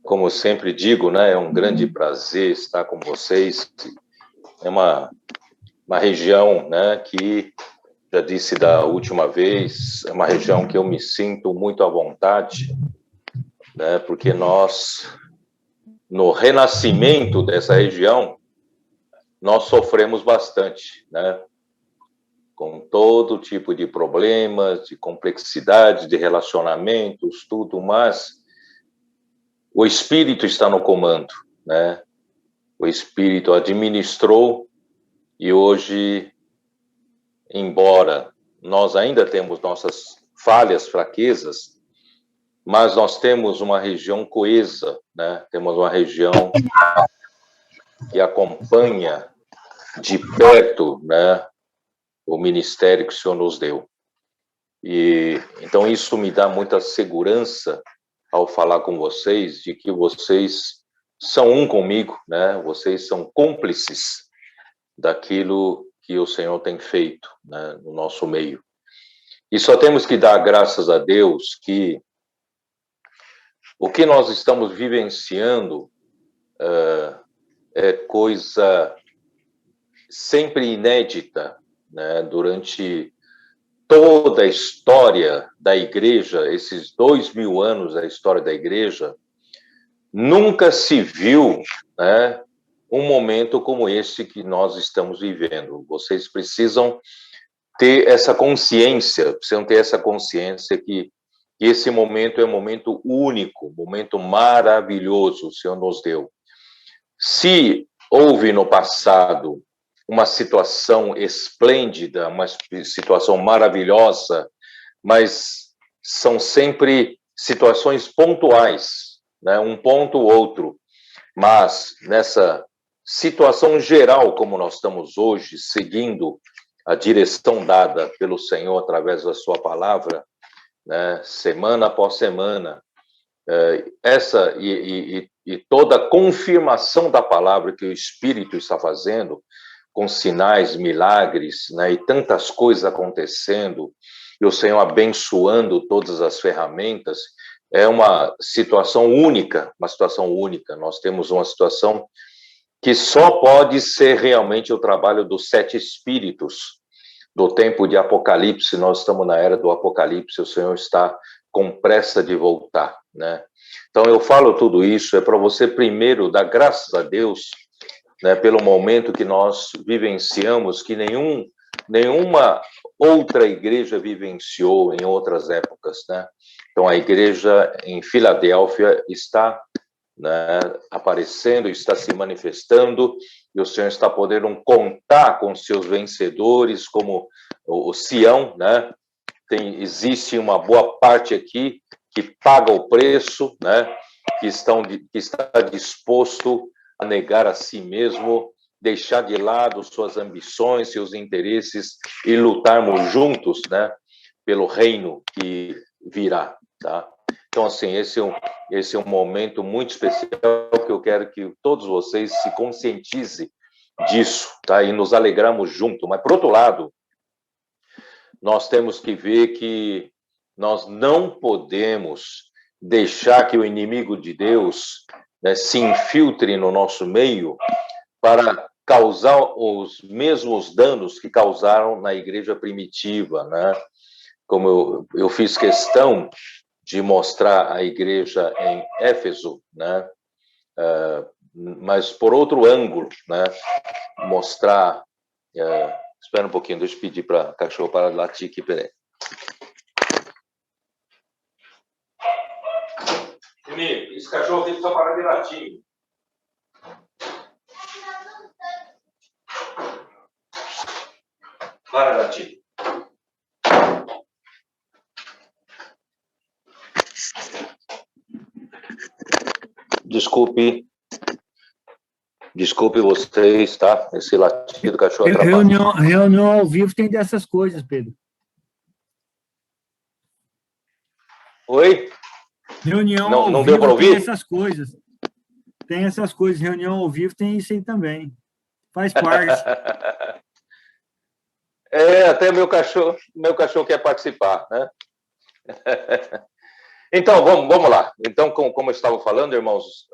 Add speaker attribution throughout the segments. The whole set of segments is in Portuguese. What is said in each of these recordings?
Speaker 1: Como eu sempre digo, né, é um grande prazer estar com vocês. É uma região, né, que, já disse da última vez, é uma região que eu me sinto muito à vontade, né, porque nós, no renascimento dessa região, nós sofremos bastante, né, com todo tipo de problemas, de complexidade, de relacionamentos, tudo, mas o Espírito está no comando, né? O Espírito administrou e hoje, embora nós ainda temos nossas falhas, fraquezas, mas nós temos uma região coesa, né? Temos uma região que acompanha de perto, né, o ministério que o Senhor nos deu. E então isso me dá muita segurança ao falar com vocês de que vocês são um comigo, né? Vocês são cúmplices daquilo que o Senhor tem feito, né, no nosso meio. E só temos que dar graças a Deus que o que nós estamos vivenciando é coisa sempre inédita, né? Durante toda a história da igreja, esses 2000 anos da história da igreja, nunca se viu, né, um momento como esse que nós estamos vivendo. Vocês precisam ter essa consciência, que esse momento é um momento único, um momento maravilhoso o Senhor nos deu. Se houve no passado uma situação esplêndida, uma situação maravilhosa, mas são sempre situações pontuais, né? Um ponto ou outro. Mas nessa situação geral, como nós estamos hoje, seguindo a direção dada pelo Senhor através da sua palavra, né? Semana após semana, essa e toda a confirmação da palavra que o Espírito está fazendo, com sinais, milagres, né, e tantas coisas acontecendo, e o Senhor abençoando todas as ferramentas, é uma situação única, Nós temos uma situação que só pode ser realmente o trabalho dos 7 espíritos do tempo de Apocalipse. Nós estamos na era do Apocalipse, o Senhor está com pressa de voltar, né? Então eu falo tudo isso para você primeiro dar graças a Deus, né, pelo momento que nós vivenciamos, que nenhuma outra igreja vivenciou em outras épocas, né? Então a igreja em Filadélfia está, né, aparecendo, está se manifestando, e o Senhor está podendo contar com seus vencedores, como o Sião, né? Existe uma boa parte aqui que paga o preço, né? Que está disposto a negar a si mesmo, deixar de lado suas ambições, seus interesses e lutarmos juntos, né, pelo reino que virá, tá? Então, assim, esse é um momento muito especial que eu quero que todos vocês se conscientizem disso, tá? E nos alegramos junto. Mas, por outro lado, nós temos que ver que nós não podemos deixar que o inimigo de Deus, né, se infiltre no nosso meio para causar os mesmos danos que causaram na igreja primitiva, né? Como eu fiz questão de mostrar a igreja em Éfeso, né? Mas por outro ângulo, né? Mostrar... espera um pouquinho, deixa eu pedir para a cachorro parar de latir aqui, peraí. Esse cachorro tem que só parar de latir. Para de latir. Desculpe vocês, tá? Esse latido do cachorro atrapalha.
Speaker 2: Reunião ao vivo tem dessas coisas, Pedro.
Speaker 1: Oi?
Speaker 2: Reunião
Speaker 1: não
Speaker 2: ao
Speaker 1: deu
Speaker 2: vivo
Speaker 1: para ouvir?
Speaker 2: tem essas coisas. Tem essas coisas. Reunião ao vivo tem isso aí também. Faz parte.
Speaker 1: Até meu cachorro quer participar, né? Então, vamos lá. Então, como eu estava falando, irmãos,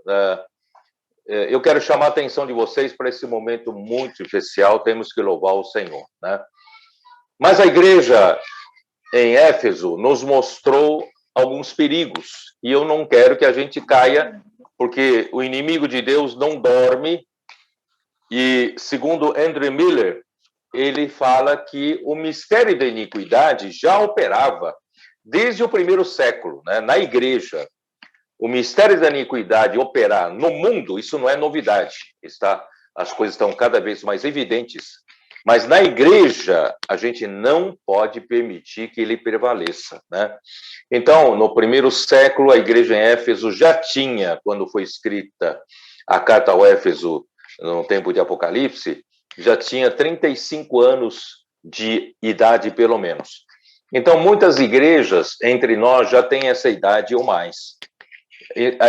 Speaker 1: eu quero chamar a atenção de vocês para esse momento muito especial, temos que louvar o Senhor, né? Mas a igreja em Éfeso nos mostrou alguns perigos, e eu não quero que a gente caia, porque o inimigo de Deus não dorme, e segundo Andrew Miller, ele fala que o mistério da iniquidade já operava desde o primeiro século, né? Na igreja. O mistério da iniquidade operar no mundo, isso não é novidade, está? As coisas estão cada vez mais evidentes. Mas na igreja, a gente não pode permitir que ele prevaleça, né? Então, no primeiro século, a igreja em Éfeso já tinha, quando foi escrita a carta ao Éfeso, no tempo de Apocalipse, já tinha 35 anos de idade, pelo menos. Então, muitas igrejas entre nós já têm essa idade ou mais.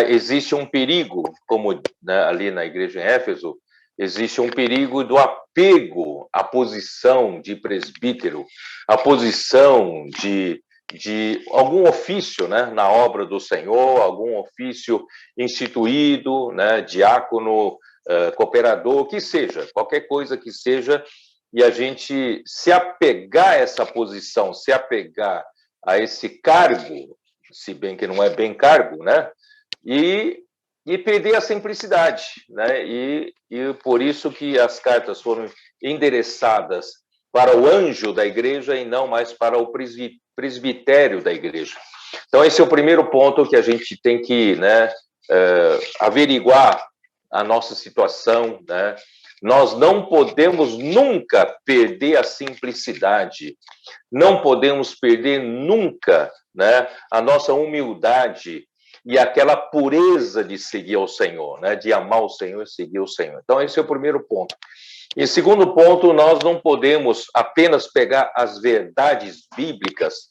Speaker 1: Existe um perigo, como, né, ali na igreja em Éfeso, existe um perigo do apego à posição de presbítero, à posição de algum ofício, né, na obra do Senhor, algum ofício instituído, né, diácono, cooperador, que seja, qualquer coisa que seja, e a gente se apegar a essa posição, se apegar a esse cargo, se bem que não é bem cargo, né, e perder a simplicidade, né? E por isso que as cartas foram endereçadas para o anjo da igreja e não mais para o presbitério da igreja. Então, esse é o primeiro ponto que a gente tem que, né, averiguar a nossa situação, né? Nós não podemos nunca perder a simplicidade, não podemos perder nunca, né, a nossa humildade, e aquela pureza de seguir ao Senhor, né? De amar o Senhor e seguir o Senhor. Então, esse é o primeiro ponto. E segundo ponto, nós não podemos apenas pegar as verdades bíblicas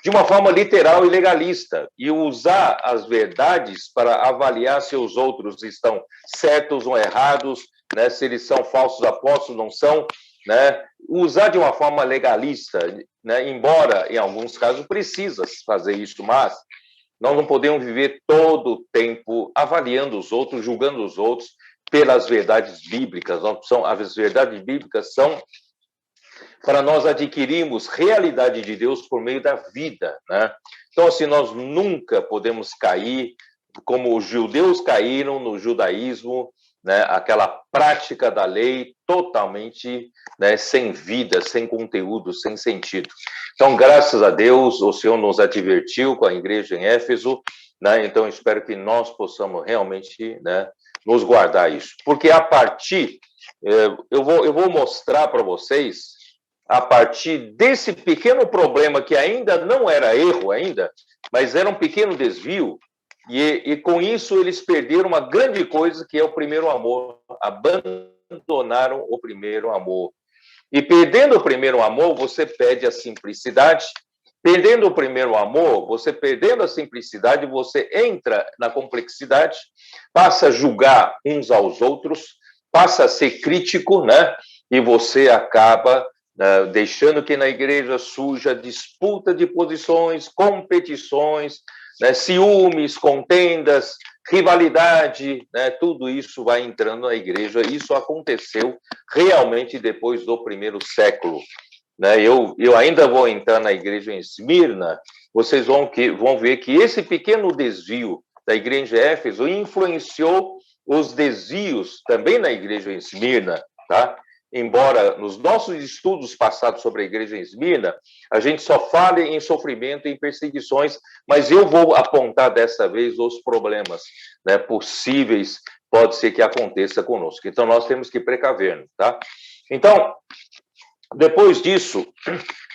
Speaker 1: de uma forma literal e legalista e usar as verdades para avaliar se os outros estão certos ou errados, né? Se eles são falsos apóstolos, não são, né? Usar de uma forma legalista, né? Embora, em alguns casos, precisa fazer isso, mas nós não podemos viver todo o tempo avaliando os outros, julgando os outros pelas verdades bíblicas. As verdades bíblicas são para nós adquirirmos realidade de Deus por meio da vida, né? Então, assim, nós nunca podemos cair como os judeus caíram no judaísmo, né? Aquela prática da lei totalmente, né, sem vida, sem conteúdo, sem sentido. Então, graças a Deus, o Senhor nos advertiu com a igreja em Éfeso, né? Então, espero que nós possamos realmente, né, nos guardar isso. Porque a partir, eu vou mostrar para vocês, a partir desse pequeno problema que ainda não era erro ainda, mas era um pequeno desvio, e com isso eles perderam uma grande coisa que é o primeiro amor, abandonaram o primeiro amor. E perdendo o primeiro amor, você perde a simplicidade. Perdendo o primeiro amor, você perdendo a simplicidade, você entra na complexidade, passa a julgar uns aos outros, passa a ser crítico, né? E você acaba deixando que na igreja surja disputa de posições, competições, né? Ciúmes, contendas, rivalidade, né? Tudo isso vai entrando na igreja. Isso aconteceu realmente depois do primeiro século, né? Eu ainda vou entrar na igreja em Esmirna, vocês vão ver que esse pequeno desvio da igreja de Éfeso influenciou os desvios também na igreja em Esmirna, tá? Embora nos nossos estudos passados sobre a igreja em Esmirna, a gente só fale em sofrimento e em perseguições, mas eu vou apontar dessa vez os problemas, né, possíveis, pode ser que aconteça conosco. Então, nós temos que precaver, tá? Então, depois disso,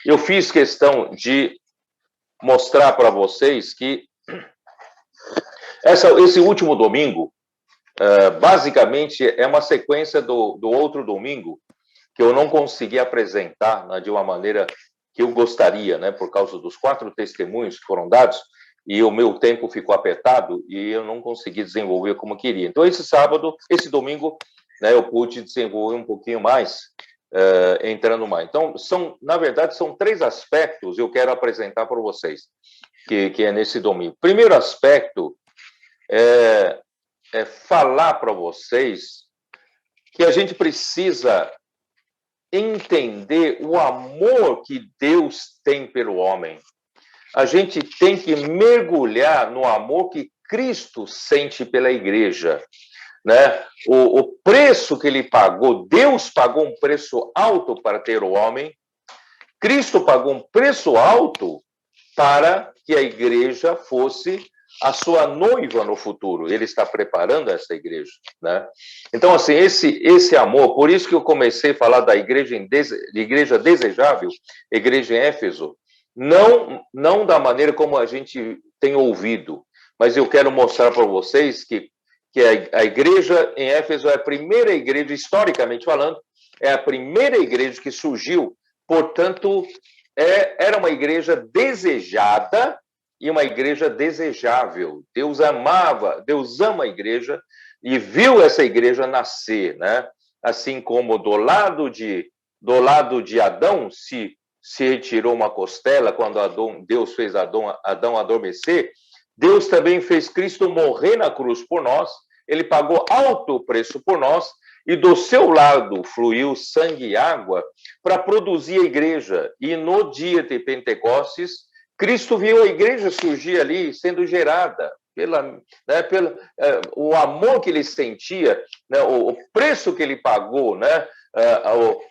Speaker 1: eu fiz questão de mostrar para vocês que esse último domingo, basicamente, é uma sequência do outro domingo, que eu não consegui apresentar, né, de uma maneira que eu gostaria, né, por causa dos 4 testemunhos que foram dados, e o meu tempo ficou apertado e eu não consegui desenvolver como queria. Então, esse domingo, né, eu pude desenvolver um pouquinho mais, entrando mais. Então, na verdade, são 3 aspectos que eu quero apresentar para vocês. que é nesse domingo. Primeiro aspecto é falar para vocês que a gente precisa entender o amor que Deus tem pelo homem. A gente tem que mergulhar no amor que Cristo sente pela igreja, né? O preço que ele pagou, Deus pagou um preço alto para ter o homem, Cristo pagou um preço alto para que a igreja fosse a sua noiva no futuro. Ele está preparando essa igreja, né? Então, assim, esse amor, por isso que eu comecei a falar da igreja desejável, igreja em Éfeso, não da maneira como a gente tem ouvido, mas eu quero mostrar para vocês que a igreja em Éfeso é a primeira igreja, historicamente falando, é a primeira igreja que surgiu, portanto, era uma igreja desejada e uma igreja desejável. Deus ama a igreja e viu essa igreja nascer, né? Assim como do lado de Adão se retirou uma costela quando Deus fez Adão adormecer, Deus também fez Cristo morrer na cruz por nós, ele pagou alto preço por nós, e do seu lado fluiu sangue e água para produzir a igreja. E no dia de Pentecostes, Cristo viu a igreja surgir ali, sendo gerada, o amor que ele sentia, né, o preço que ele pagou, né,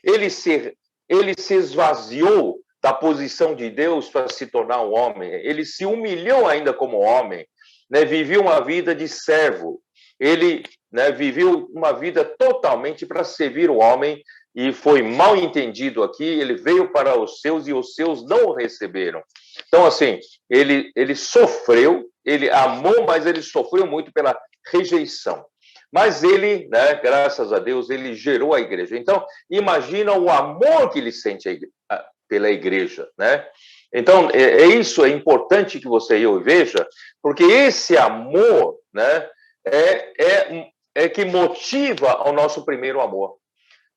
Speaker 1: ele se esvaziou da posição de Deus para se tornar um homem. Ele se humilhou ainda como homem, né, viveu uma vida de servo. Ele, né, viveu uma vida totalmente para servir o homem e foi mal entendido aqui. Ele veio para os seus e os seus não o receberam. Então, assim, ele sofreu, ele amou, mas ele sofreu muito pela rejeição. Mas ele, né, graças a Deus, ele gerou a igreja. Então, imagina o amor que ele sente pela igreja, né? Então, isso é importante que você e eu veja, porque esse amor, né, é que motiva o nosso primeiro amor.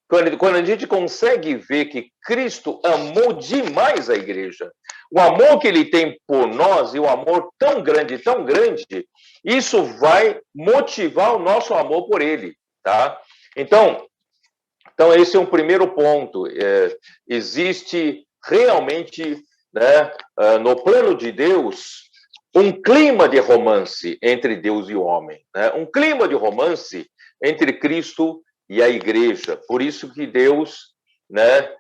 Speaker 1: Quando a gente consegue ver que Cristo amou demais a igreja, o amor que ele tem por nós e o amor tão grande, isso vai motivar o nosso amor por ele, tá? Então esse é um primeiro ponto. Existe realmente, né, no plano de Deus, um clima de romance entre Deus e o homem, né? Um clima de romance entre Cristo e a igreja. Por isso que Deus, né,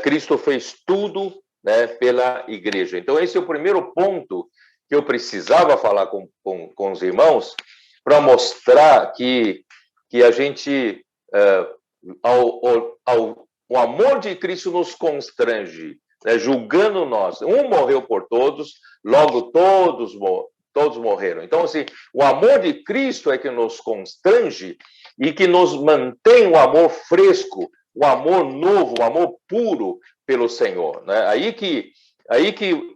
Speaker 1: Cristo fez tudo, né, pela igreja. Então, esse é o primeiro ponto que eu precisava falar com os irmãos para mostrar que a gente, o amor de Cristo nos constrange, né, julgando nós. Um morreu por todos, logo todos morreram. Então, assim, o amor de Cristo é que nos constrange e que nos mantém o amor fresco, o amor novo, o amor puro pelo Senhor, né? Aí que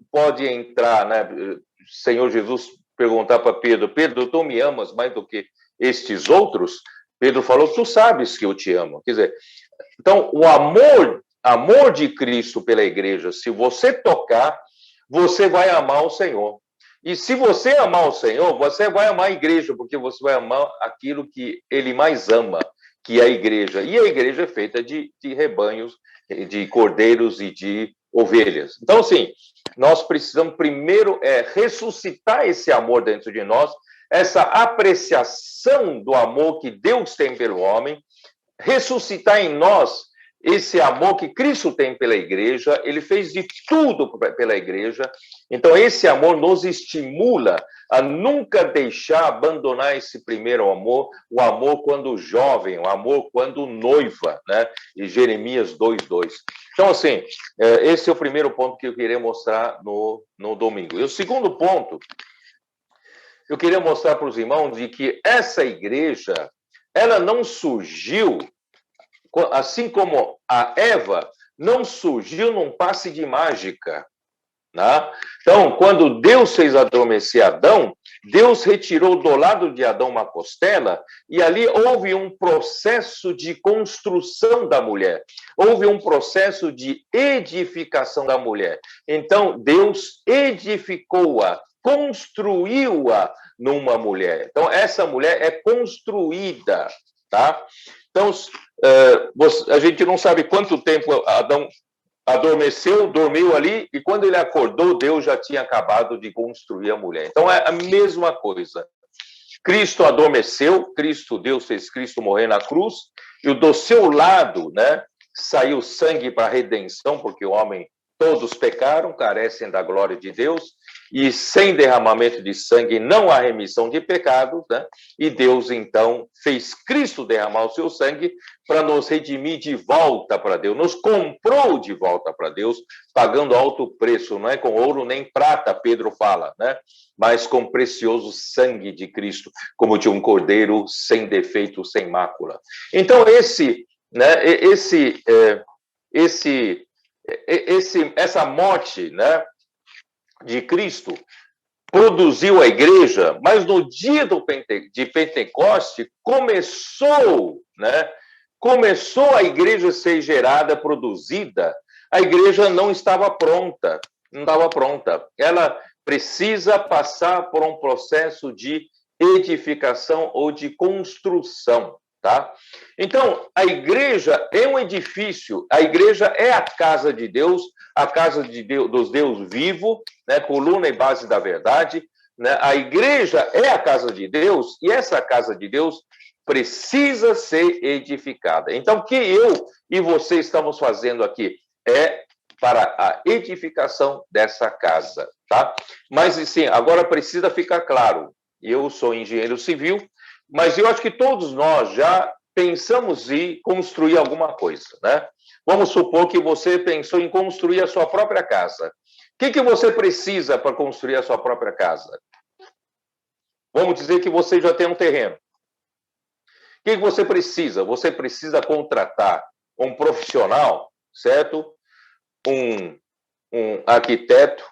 Speaker 1: pode entrar, né? Senhor Jesus perguntar para Pedro: Pedro, tu me amas mais do que estes outros? Pedro falou: tu sabes que eu te amo. Quer dizer, então, o amor de Cristo pela igreja, se você tocar, você vai amar o Senhor. E se você amar o Senhor, você vai amar a igreja, porque você vai amar aquilo que ele mais ama, que é a igreja. E a igreja é feita de rebanhos, de cordeiros e de ovelhas. Então, assim, nós precisamos primeiro ressuscitar esse amor dentro de nós, essa apreciação do amor que Deus tem pelo homem, ressuscitar em nós esse amor que Cristo tem pela igreja. Ele fez de tudo pela igreja. Então, esse amor nos estimula a nunca deixar abandonar esse primeiro amor, o amor quando jovem, o amor quando noiva, né? E Jeremias 2:2. Então, assim, esse é o primeiro ponto que eu queria mostrar no domingo. E o segundo ponto, eu queria mostrar para os irmãos de que essa igreja, ela não surgiu, assim como a Eva, não surgiu num passe de mágica, né? Então, quando Deus fez adormecer Adão, Deus retirou do lado de Adão uma costela e ali houve um processo de construção da mulher. Houve um processo de edificação da mulher. Então, Deus edificou-a, construiu-a numa mulher. Então, essa mulher é construída, tá? Então, a gente não sabe quanto tempo Adão adormeceu, dormiu ali, e quando ele acordou, Deus já tinha acabado de construir a mulher. Então, é a mesma coisa. Cristo adormeceu, Deus fez Cristo morrer na cruz, e do seu lado, né, saiu sangue para a redenção, porque o homem, todos pecaram, carecem da glória de Deus, e sem derramamento de sangue não há remissão de pecados, né? E Deus, então, fez Cristo derramar o seu sangue para nos redimir de volta para Deus, nos comprou de volta para Deus, pagando alto preço, não é com ouro nem prata, Pedro fala, né? Mas com precioso sangue de Cristo, como de um cordeiro sem defeito, sem mácula. Então, essa morte, né, de Cristo produziu a igreja, mas no dia de Pentecoste começou a igreja a ser gerada, produzida. A igreja não estava pronta, Ela precisa passar por um processo de edificação ou de construção. Tá? Então, a igreja é um edifício, a igreja é a casa de Deus, a casa de Deus, dos Deus vivo, né, coluna e base da verdade, né? A igreja é a casa de Deus e essa casa de Deus precisa ser edificada. Então, o que eu e você estamos fazendo aqui é para a edificação dessa casa, tá? Mas, sim, agora precisa ficar claro, eu sou engenheiro civil, mas eu acho que todos nós já pensamos em construir alguma coisa, né? Vamos supor que você pensou em construir a sua própria casa. O que você precisa para construir a sua própria casa? Vamos dizer que você já tem um terreno. O que você precisa? Você precisa contratar um profissional, certo? Um arquiteto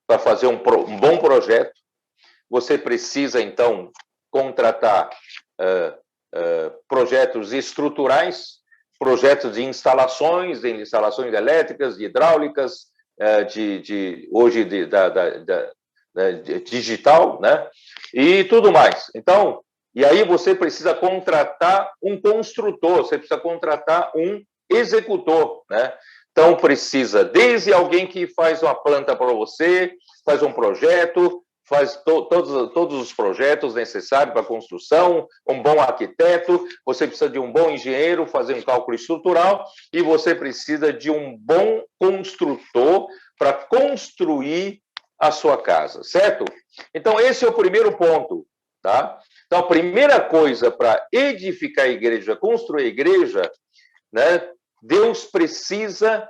Speaker 1: para fazer um bom projeto. Você precisa, então, contratar projetos estruturais, projetos de instalações elétricas, de hidráulicas, hoje digital, né? E tudo mais. Então, e aí você precisa contratar um construtor, você precisa contratar um executor, né? Então, precisa desde alguém que faz uma planta para você, faz um projeto, faz todos os projetos necessários para a construção, um bom arquiteto, você precisa de um bom engenheiro, fazer um cálculo estrutural, e você precisa de um bom construtor para construir a sua casa, certo? Então, esse é o primeiro ponto, tá? Então, a primeira coisa para edificar a igreja, construir a igreja, né? Deus precisa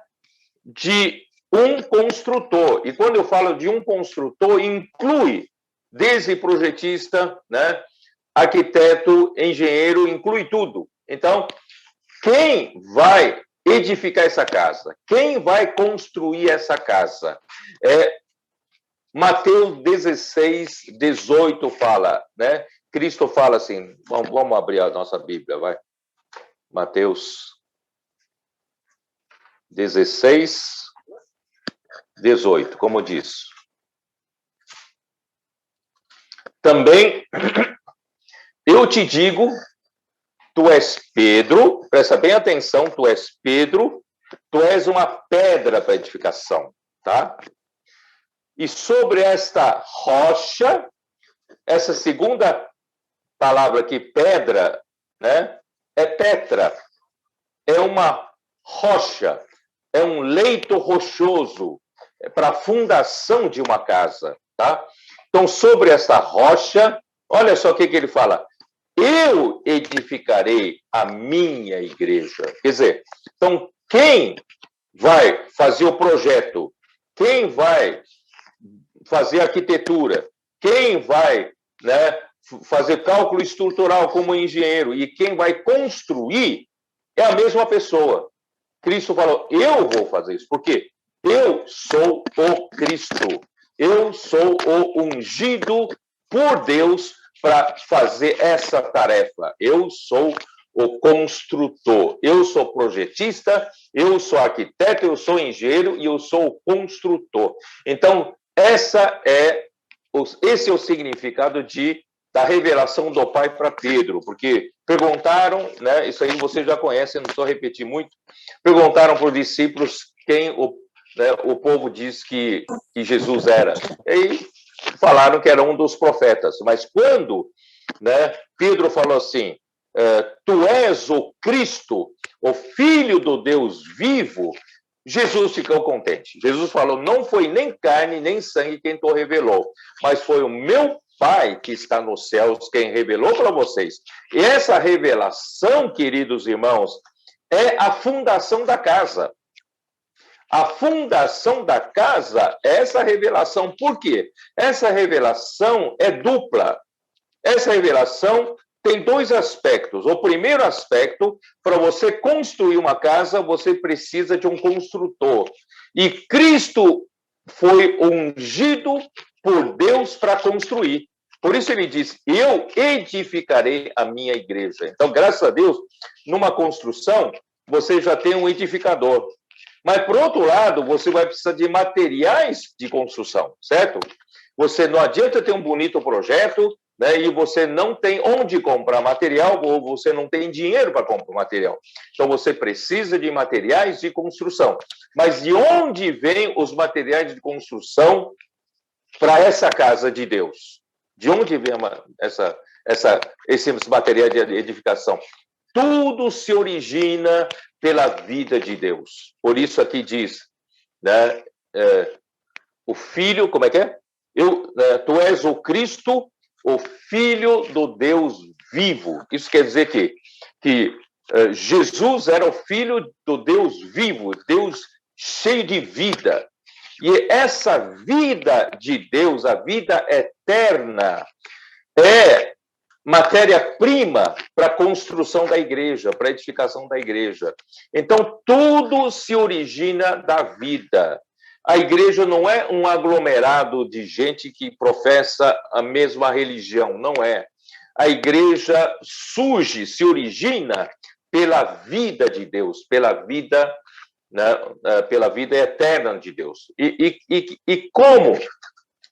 Speaker 1: de um construtor. E quando eu falo de um construtor, inclui desde projetista, né, arquiteto, engenheiro, inclui tudo. Então, quem vai edificar essa casa? Quem vai construir essa casa? Mateus 16, 18 fala, né? Cristo fala assim, vamos abrir a nossa Bíblia, vai. Mateus 16, 18, como diz. Também eu te digo, tu és Pedro, presta bem atenção, tu és Pedro, tu és uma pedra para edificação, tá? E sobre esta rocha, essa segunda palavra aqui, pedra, né? É Petra, é uma rocha, é um leito rochoso, para a fundação de uma casa, tá? Então, sobre essa rocha, olha só o que ele fala. Eu edificarei a minha igreja. Quer dizer, então, quem vai fazer o projeto? Quem vai fazer arquitetura? Quem vai, né, fazer cálculo estrutural como engenheiro? E quem vai construir é a mesma pessoa. Cristo falou, eu vou fazer isso. Por quê? Eu sou o Cristo. Eu sou o ungido por Deus para fazer essa tarefa. Eu sou o construtor, eu sou projetista, eu sou arquiteto, eu sou engenheiro e eu sou o construtor. Então, esse é o significado da revelação do Pai para Pedro, porque perguntaram, né, isso aí você já conhece, eu não estou repetir muito, perguntaram para os discípulos quem o povo diz que Jesus era. E aí falaram que era um dos profetas, mas quando, né, Pedro falou assim, tu és o Cristo, o Filho do Deus vivo, Jesus ficou contente. Jesus falou, não foi nem carne, nem sangue quem te revelou, mas foi o meu Pai que está nos céus quem revelou para vocês. E essa revelação, queridos irmãos, é a fundação da casa. A fundação da casa é essa revelação. Por quê? Essa revelação é dupla. Essa revelação tem dois aspectos. O primeiro aspecto, para você construir uma casa, você precisa de um construtor. E Cristo foi ungido por Deus para construir. Por isso ele diz, eu edificarei a minha igreja. Então, graças a Deus, numa construção, você já tem um edificador. Mas, por outro lado, você vai precisar de materiais de construção, certo? Você não adianta ter um bonito projeto, né, e você não tem onde comprar material, ou você não tem dinheiro para comprar material. Então, você precisa de materiais de construção. Mas de onde vêm os materiais de construção para essa casa de Deus? De onde vem esses materiais de edificação? Tudo se origina pela vida de Deus. Por isso aqui diz, né, o Filho, como é que é? Tu és o Cristo, o Filho do Deus vivo. Isso quer dizer que Jesus era o Filho do Deus vivo, Deus cheio de vida. E essa vida de Deus, a vida eterna, é matéria-prima para a construção da igreja, para a edificação da igreja. Então, tudo se origina da vida. A igreja não é um aglomerado de gente que professa a mesma religião, não é. A igreja surge, se origina pela vida de Deus, pela vida, né, pela vida eterna de Deus. E como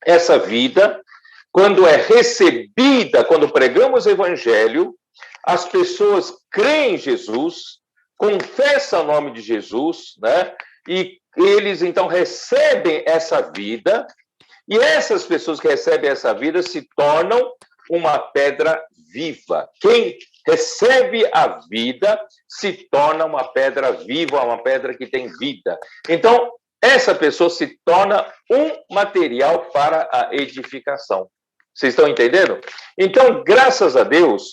Speaker 1: essa vida, quando é recebida, quando pregamos o evangelho, as pessoas creem em Jesus, confessam o nome de Jesus, né? E eles, então, recebem essa vida, e essas pessoas que recebem essa vida se tornam uma pedra viva. Quem recebe a vida se torna uma pedra viva, uma pedra que tem vida. Então, essa pessoa se torna um material para a edificação. Vocês estão entendendo? Então, graças a Deus,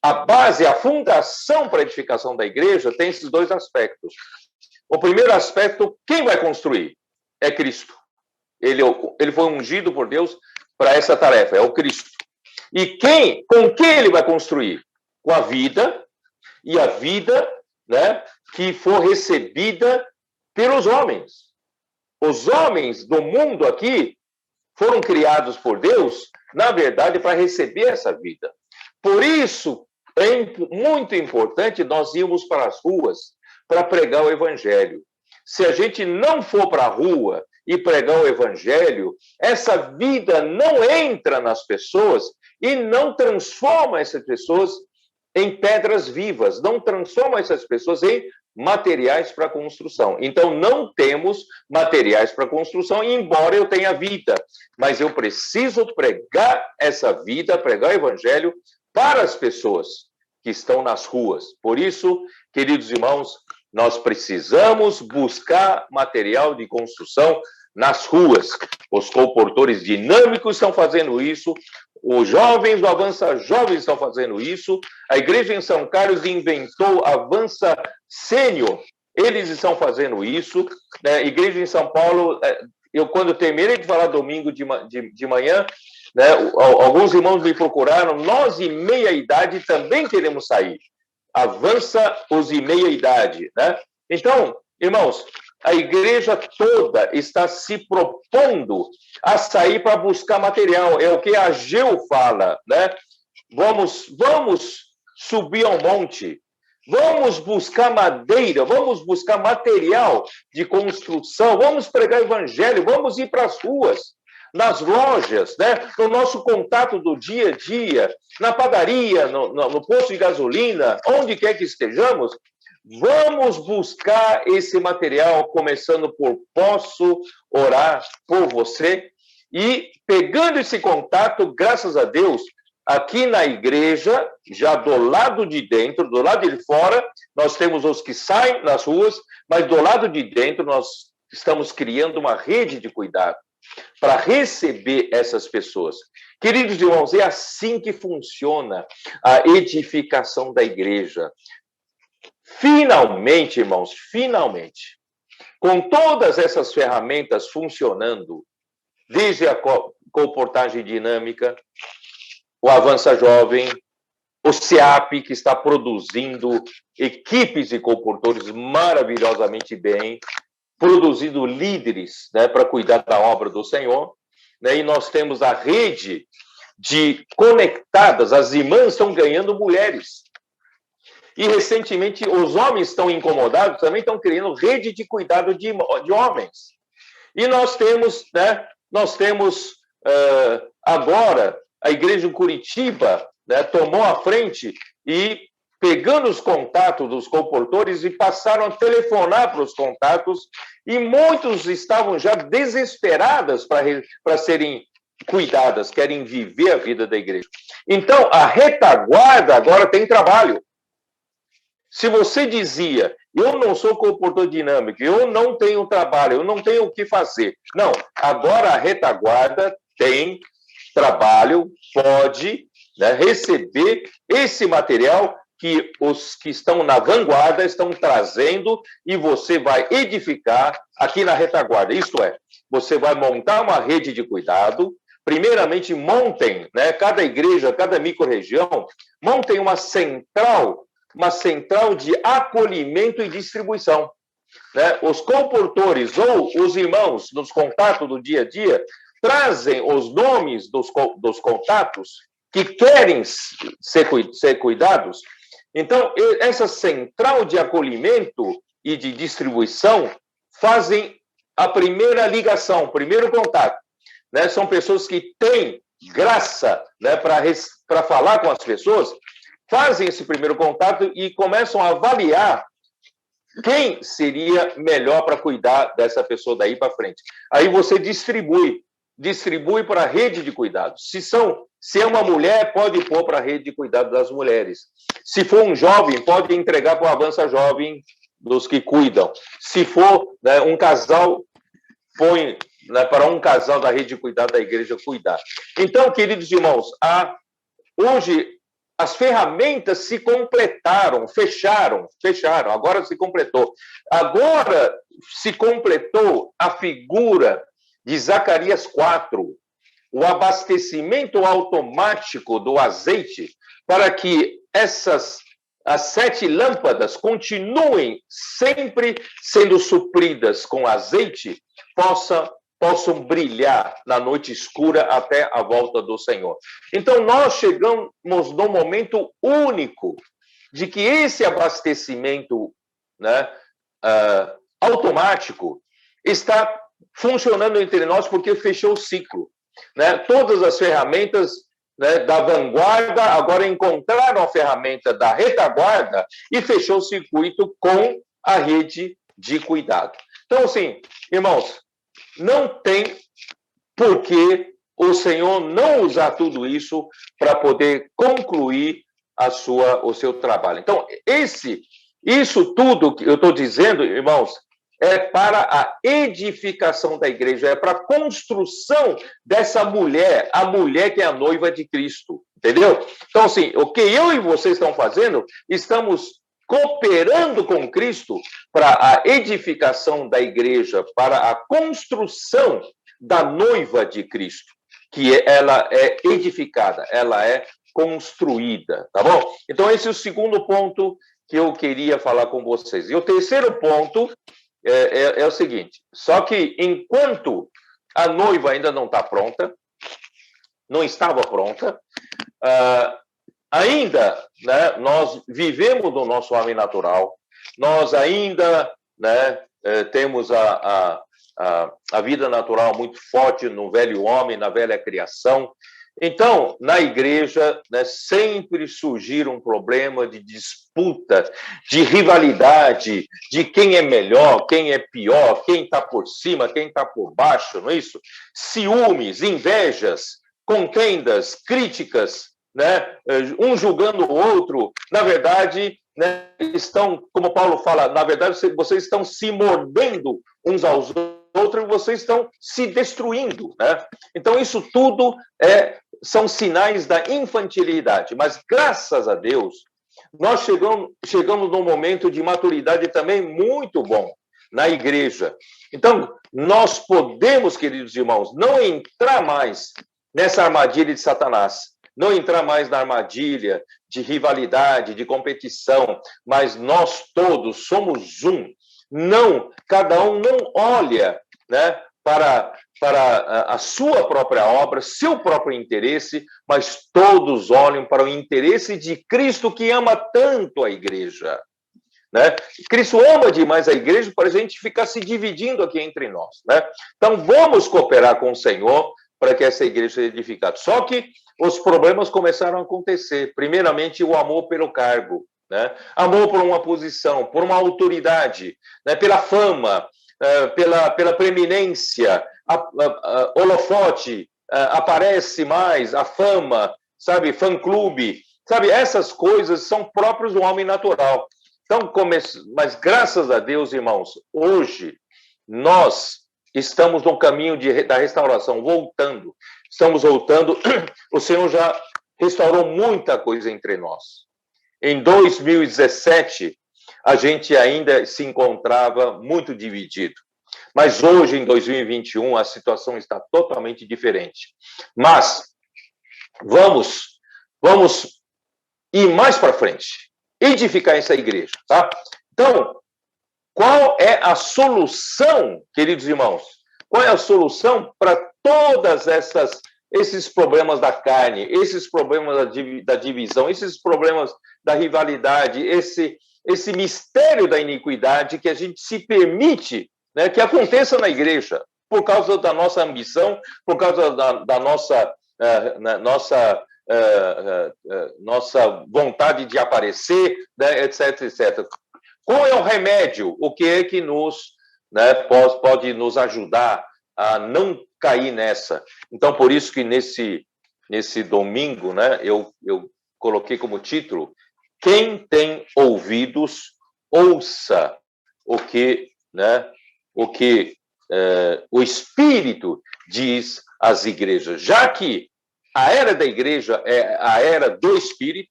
Speaker 1: a base, a fundação para a edificação da igreja tem esses dois aspectos. O primeiro aspecto, quem vai construir? É Cristo. Ele foi ungido por Deus para essa tarefa, é o Cristo. E com quem ele vai construir? Com a vida, e a vida, né, que for recebida pelos homens. Os homens do mundo aqui foram criados por Deus, na verdade, para receber essa vida. Por isso, é muito importante nós irmos para as ruas para pregar o evangelho. Se a gente não for para a rua e pregar o evangelho, essa vida não entra nas pessoas e não transforma essas pessoas em pedras vivas, não transforma essas pessoas em materiais para construção. Então, não temos materiais para construção, embora eu tenha vida, mas eu preciso pregar essa vida, pregar o evangelho para as pessoas que estão nas ruas. Por isso, queridos irmãos, nós precisamos buscar material de construção nas ruas. Os comportores dinâmicos estão fazendo isso, os jovens do Avança Jovens estão fazendo isso, a igreja em São Carlos inventou Avança Sênior, eles estão fazendo isso, né? A igreja em São Paulo, quando terminei de falar domingo de manhã, né, alguns irmãos me procuraram, nós e meia-idade também queremos sair. Avança os e meia-idade, né? Então, irmãos, a igreja toda está se propondo a sair para buscar material. É o que a Ageu fala, né? Vamos subir ao monte, vamos buscar madeira, vamos buscar material de construção, vamos pregar evangelho, vamos ir para as ruas, nas lojas, né? No nosso contato do dia a dia, na padaria, no posto de gasolina, onde quer que estejamos, vamos buscar esse material, começando por posso orar por você, e pegando esse contato, graças a Deus, aqui na igreja, já do lado de dentro, do lado de fora, nós temos os que saem nas ruas, mas do lado de dentro nós estamos criando uma rede de cuidado para receber essas pessoas. Queridos irmãos, é assim que funciona a edificação da igreja. Finalmente, irmãos, finalmente, com todas essas ferramentas funcionando, desde a comportagem dinâmica, o Avança Jovem, o SEAP, que está produzindo equipes de comportores maravilhosamente bem, produzindo líderes, né, para cuidar da obra do Senhor, né, e nós temos a rede de conectadas, as irmãs estão ganhando mulheres. E, recentemente, os homens estão incomodados, também estão criando rede de cuidado de homens. E nós temos, né, agora, a igreja de Curitiba, né, tomou a frente e, pegando os contatos dos comportores, e passaram a telefonar para os contatos, e muitos estavam já desesperadas para serem cuidadas, querem viver a vida da igreja. Então, a retaguarda agora tem trabalho. Se você dizia, eu não sou comportor dinâmico, eu não tenho trabalho, eu não tenho o que fazer. Não, agora a retaguarda tem trabalho, pode, né, receber esse material que os que estão na vanguarda estão trazendo, e você vai edificar aqui na retaguarda. Isto é, você vai montar uma rede de cuidado. Primeiramente, montem, né, cada igreja, cada microrregião, montem uma central de acolhimento e distribuição, né? Os comportores ou os irmãos nos contatos do dia a dia trazem os nomes dos contatos que querem ser cuidados. Então, essa central de acolhimento e de distribuição fazem a primeira ligação, o primeiro contato, né? São pessoas que têm graça, né, para falar com as pessoas, fazem esse primeiro contato e começam a avaliar quem seria melhor para cuidar dessa pessoa daí para frente. Aí você distribui para a rede de cuidados. Se é uma mulher, pode pôr para a rede de cuidado das mulheres. Se for um jovem, pode entregar para o Avança Jovem dos que cuidam. Se for, né, um casal, põe, né, para um casal da rede de cuidado da igreja cuidar. Então, queridos irmãos, hoje as ferramentas se completaram, fecharam, agora se completou. Agora se completou a figura de Zacarias 4, o abastecimento automático do azeite, para que as 7 lâmpadas continuem sempre sendo supridas com azeite, possam brilhar na noite escura até a volta do Senhor. Então, nós chegamos num momento único de que esse abastecimento, né, automático está funcionando entre nós, porque fechou o ciclo, né? Todas as ferramentas, né, da vanguarda agora encontraram a ferramenta da retaguarda e fechou o circuito com a rede de cuidado. Então, assim, irmãos, não tem por que o Senhor não usar tudo isso para poder concluir o seu trabalho. Então, isso tudo que eu estou dizendo, irmãos, é para a edificação da igreja, é para a construção dessa mulher, a mulher que é a noiva de Cristo, entendeu? Então, assim, o que eu e vocês estão fazendo, estamos cooperando com Cristo para a edificação da igreja, para a construção da noiva de Cristo, que ela é edificada, ela é construída, tá bom? Então, esse é o segundo ponto que eu queria falar com vocês. E o terceiro ponto é o seguinte, só que enquanto a noiva ainda não está pronta, não estava pronta, ainda, né, nós vivemos no nosso homem natural, nós ainda, né, temos a vida natural muito forte no velho homem, na velha criação. Então, na igreja, né, sempre surgiram um problema de disputa, de rivalidade, de quem é melhor, quem é pior, quem está por cima, quem está por baixo, não é isso? Ciúmes, invejas, contendas, críticas, né? Um julgando o outro. Na verdade, né, estão, como Paulo fala, na verdade, vocês estão se mordendo uns aos outros e vocês estão se destruindo, né? Então, isso tudo são sinais da infantilidade. Mas, graças a Deus, nós chegamos num momento de maturidade também muito bom na igreja. Então, nós podemos, queridos irmãos, não entrar mais nessa armadilha de Satanás, não entrar mais na armadilha de rivalidade, de competição, mas nós todos somos um. Não, cada um não olha, né, para a sua própria obra, seu próprio interesse, mas todos olham para o interesse de Cristo, que ama tanto a igreja. Né? Cristo ama demais a igreja para a gente ficar se dividindo aqui entre nós. Né? Então, vamos cooperar com o Senhor para que essa igreja seja edificada. Só que os problemas começaram a acontecer. Primeiramente, o amor pelo cargo, né? Amor por uma posição, por uma autoridade, né? Pela fama, pela preeminência, holofote, aparece mais, a fama, sabe, fã-clube, sabe, essas coisas são próprias do homem natural. Então, mas graças a Deus, irmãos, hoje nós estamos no caminho da restauração, voltando. Estamos voltando. O Senhor já restaurou muita coisa entre nós. Em 2017, a gente ainda se encontrava muito dividido. Mas hoje, em 2021, a situação está totalmente diferente. Mas vamos ir mais para frente, edificar essa igreja, tá? Então, qual é a solução, queridos irmãos? Qual é a solução para todas esses problemas da carne, esses problemas da divisão, esses problemas da rivalidade, esse mistério da iniquidade que a gente se permite, né, que aconteça na igreja, por causa da nossa ambição, por causa da nossa vontade de aparecer, né, etc, etc. Qual é o remédio? O que é que pode nos ajudar a não cair nessa? Então, por isso que nesse domingo, né, eu coloquei como título: quem tem ouvidos, ouça o que o Espírito diz às igrejas. Já que a era da igreja é a era do Espírito,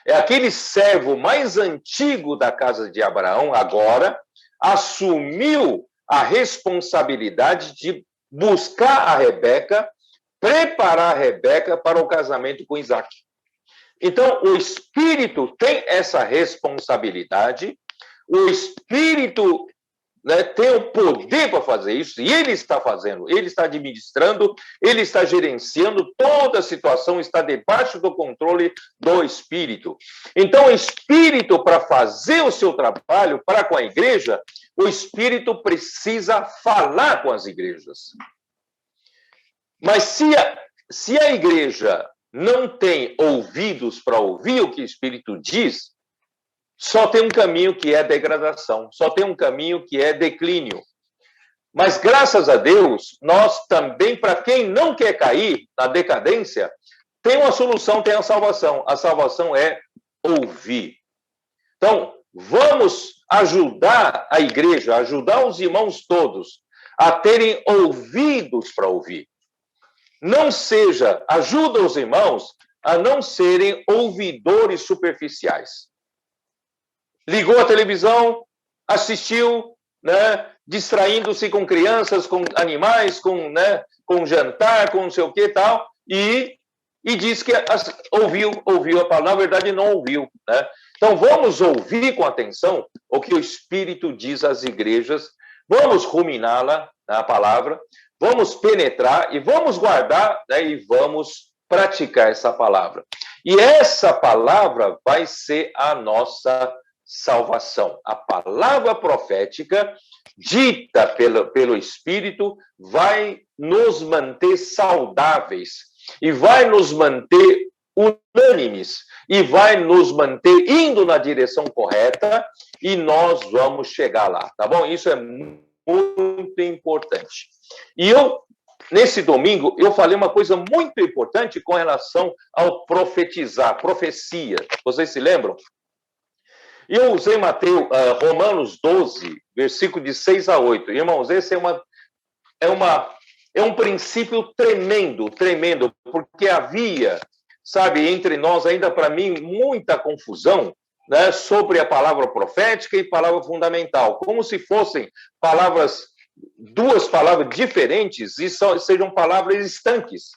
Speaker 1: é aquele servo mais antigo da casa de Abraão, agora, assumiu a responsabilidade de buscar a Rebeca, preparar a Rebeca para o casamento com Isaac. Então, o Espírito tem essa responsabilidade, o Espírito, né, tem o poder para fazer isso, e ele está fazendo, ele está administrando, ele está gerenciando, toda a situação está debaixo do controle do Espírito. Então, o Espírito, para fazer o seu trabalho para com a igreja, o Espírito precisa falar com as igrejas. Mas se a igreja não tem ouvidos para ouvir o que o Espírito diz, só tem um caminho que é degradação, só tem um caminho que é declínio. Mas, graças a Deus, nós também, para quem não quer cair na decadência, tem uma solução, tem a salvação. A salvação é ouvir. Então, vamos ajudar a igreja, ajudar os irmãos todos a terem ouvidos para ouvir. Ajuda os irmãos a não serem ouvidores superficiais. Ligou a televisão, assistiu, né, distraindo-se com crianças, com animais, com jantar, com não sei o que e tal, e diz que ouviu a palavra, na verdade não ouviu. Né? Então vamos ouvir com atenção o que o Espírito diz às igrejas, vamos ruminá-la, a palavra, vamos penetrar e vamos guardar, né, e vamos praticar essa palavra. E essa palavra vai ser a nossa salvação. A palavra profética, dita pelo Espírito, vai nos manter saudáveis e vai nos manter unânimes e vai nos manter indo na direção correta e nós vamos chegar lá, tá bom? Isso é muito importante. E nesse domingo, eu falei uma coisa muito importante com relação ao profetizar, profecia. Vocês se lembram? Eu usei Romanos 12, versículo de 6 a 8. Irmãos, esse é um princípio tremendo, porque havia, sabe, entre nós, ainda para mim, muita confusão, né, sobre a palavra profética e palavra fundamental, como se fossem duas palavras diferentes e sejam palavras estanques.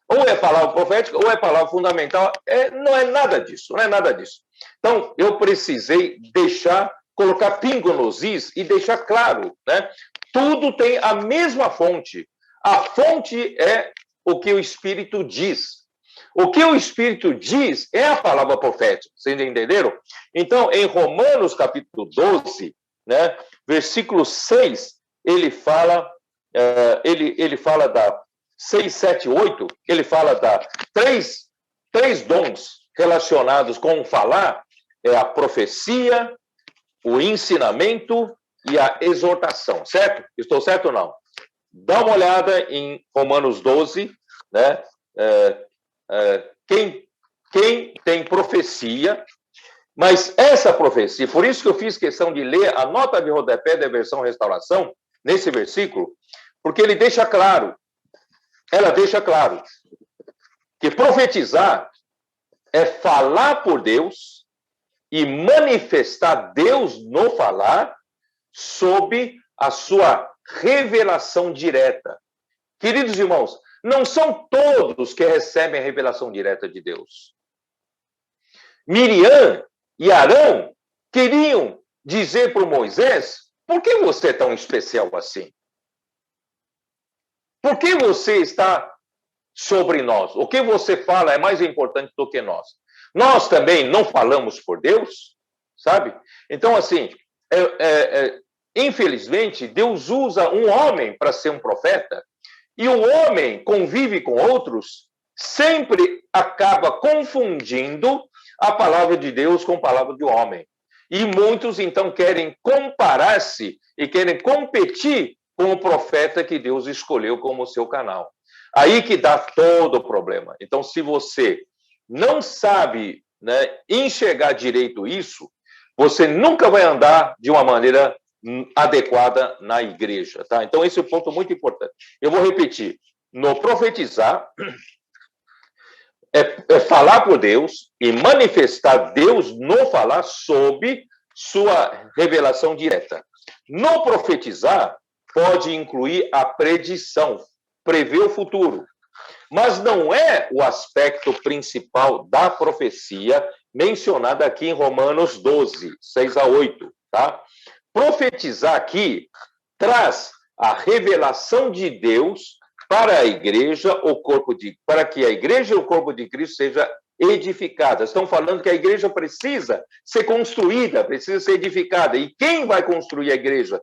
Speaker 1: Ou é palavra profética ou é palavra fundamental. Não é nada disso, não é nada disso. Então, eu precisei colocar pingo nos is e deixar claro, né? Tudo tem a mesma fonte. A fonte é o que o Espírito diz. O que o Espírito diz é a palavra profética. Vocês entenderam? Então, em Romanos, capítulo 12, né, versículo 6, ele fala da 6, 7, 8, ele fala da três dons relacionados com o falar, é a profecia, o ensinamento e a exortação, certo? Estou certo ou não? Dá uma olhada em Romanos 12, né? Quem tem profecia, mas essa profecia, por isso que eu fiz questão de ler a nota de rodapé da versão Restauração, nesse versículo, porque ela deixa claro que profetizar é falar por Deus e manifestar Deus no falar sob a sua revelação direta. Queridos irmãos, não são todos que recebem a revelação direta de Deus. Miriam e Arão queriam dizer para Moisés: por que você é tão especial assim? Por que você está sobre nós? O que você fala é mais importante do que nós. Nós também não falamos por Deus, sabe? Então, assim, infelizmente, Deus usa um homem para ser um profeta, e o homem convive com outros, sempre acaba confundindo a palavra de Deus com a palavra do homem. E muitos, então, querem comparar-se e querem competir com o profeta que Deus escolheu como seu canal. Aí que dá todo o problema. Então, se você não sabe, né, enxergar direito isso, você nunca vai andar de uma maneira adequada na igreja, tá? Então, esse é um ponto muito importante. Eu vou repetir. No profetizar, é falar por Deus e manifestar Deus no falar sob sua revelação direta. No profetizar, pode incluir a predição, prever o futuro. Mas não é o aspecto principal da profecia mencionada aqui em Romanos 12, 6 a 8, tá? Profetizar aqui traz a revelação de Deus para a igreja, para que a igreja e o corpo de Cristo seja edificada. Estão falando que a igreja precisa ser construída, precisa ser edificada. E quem vai construir a igreja?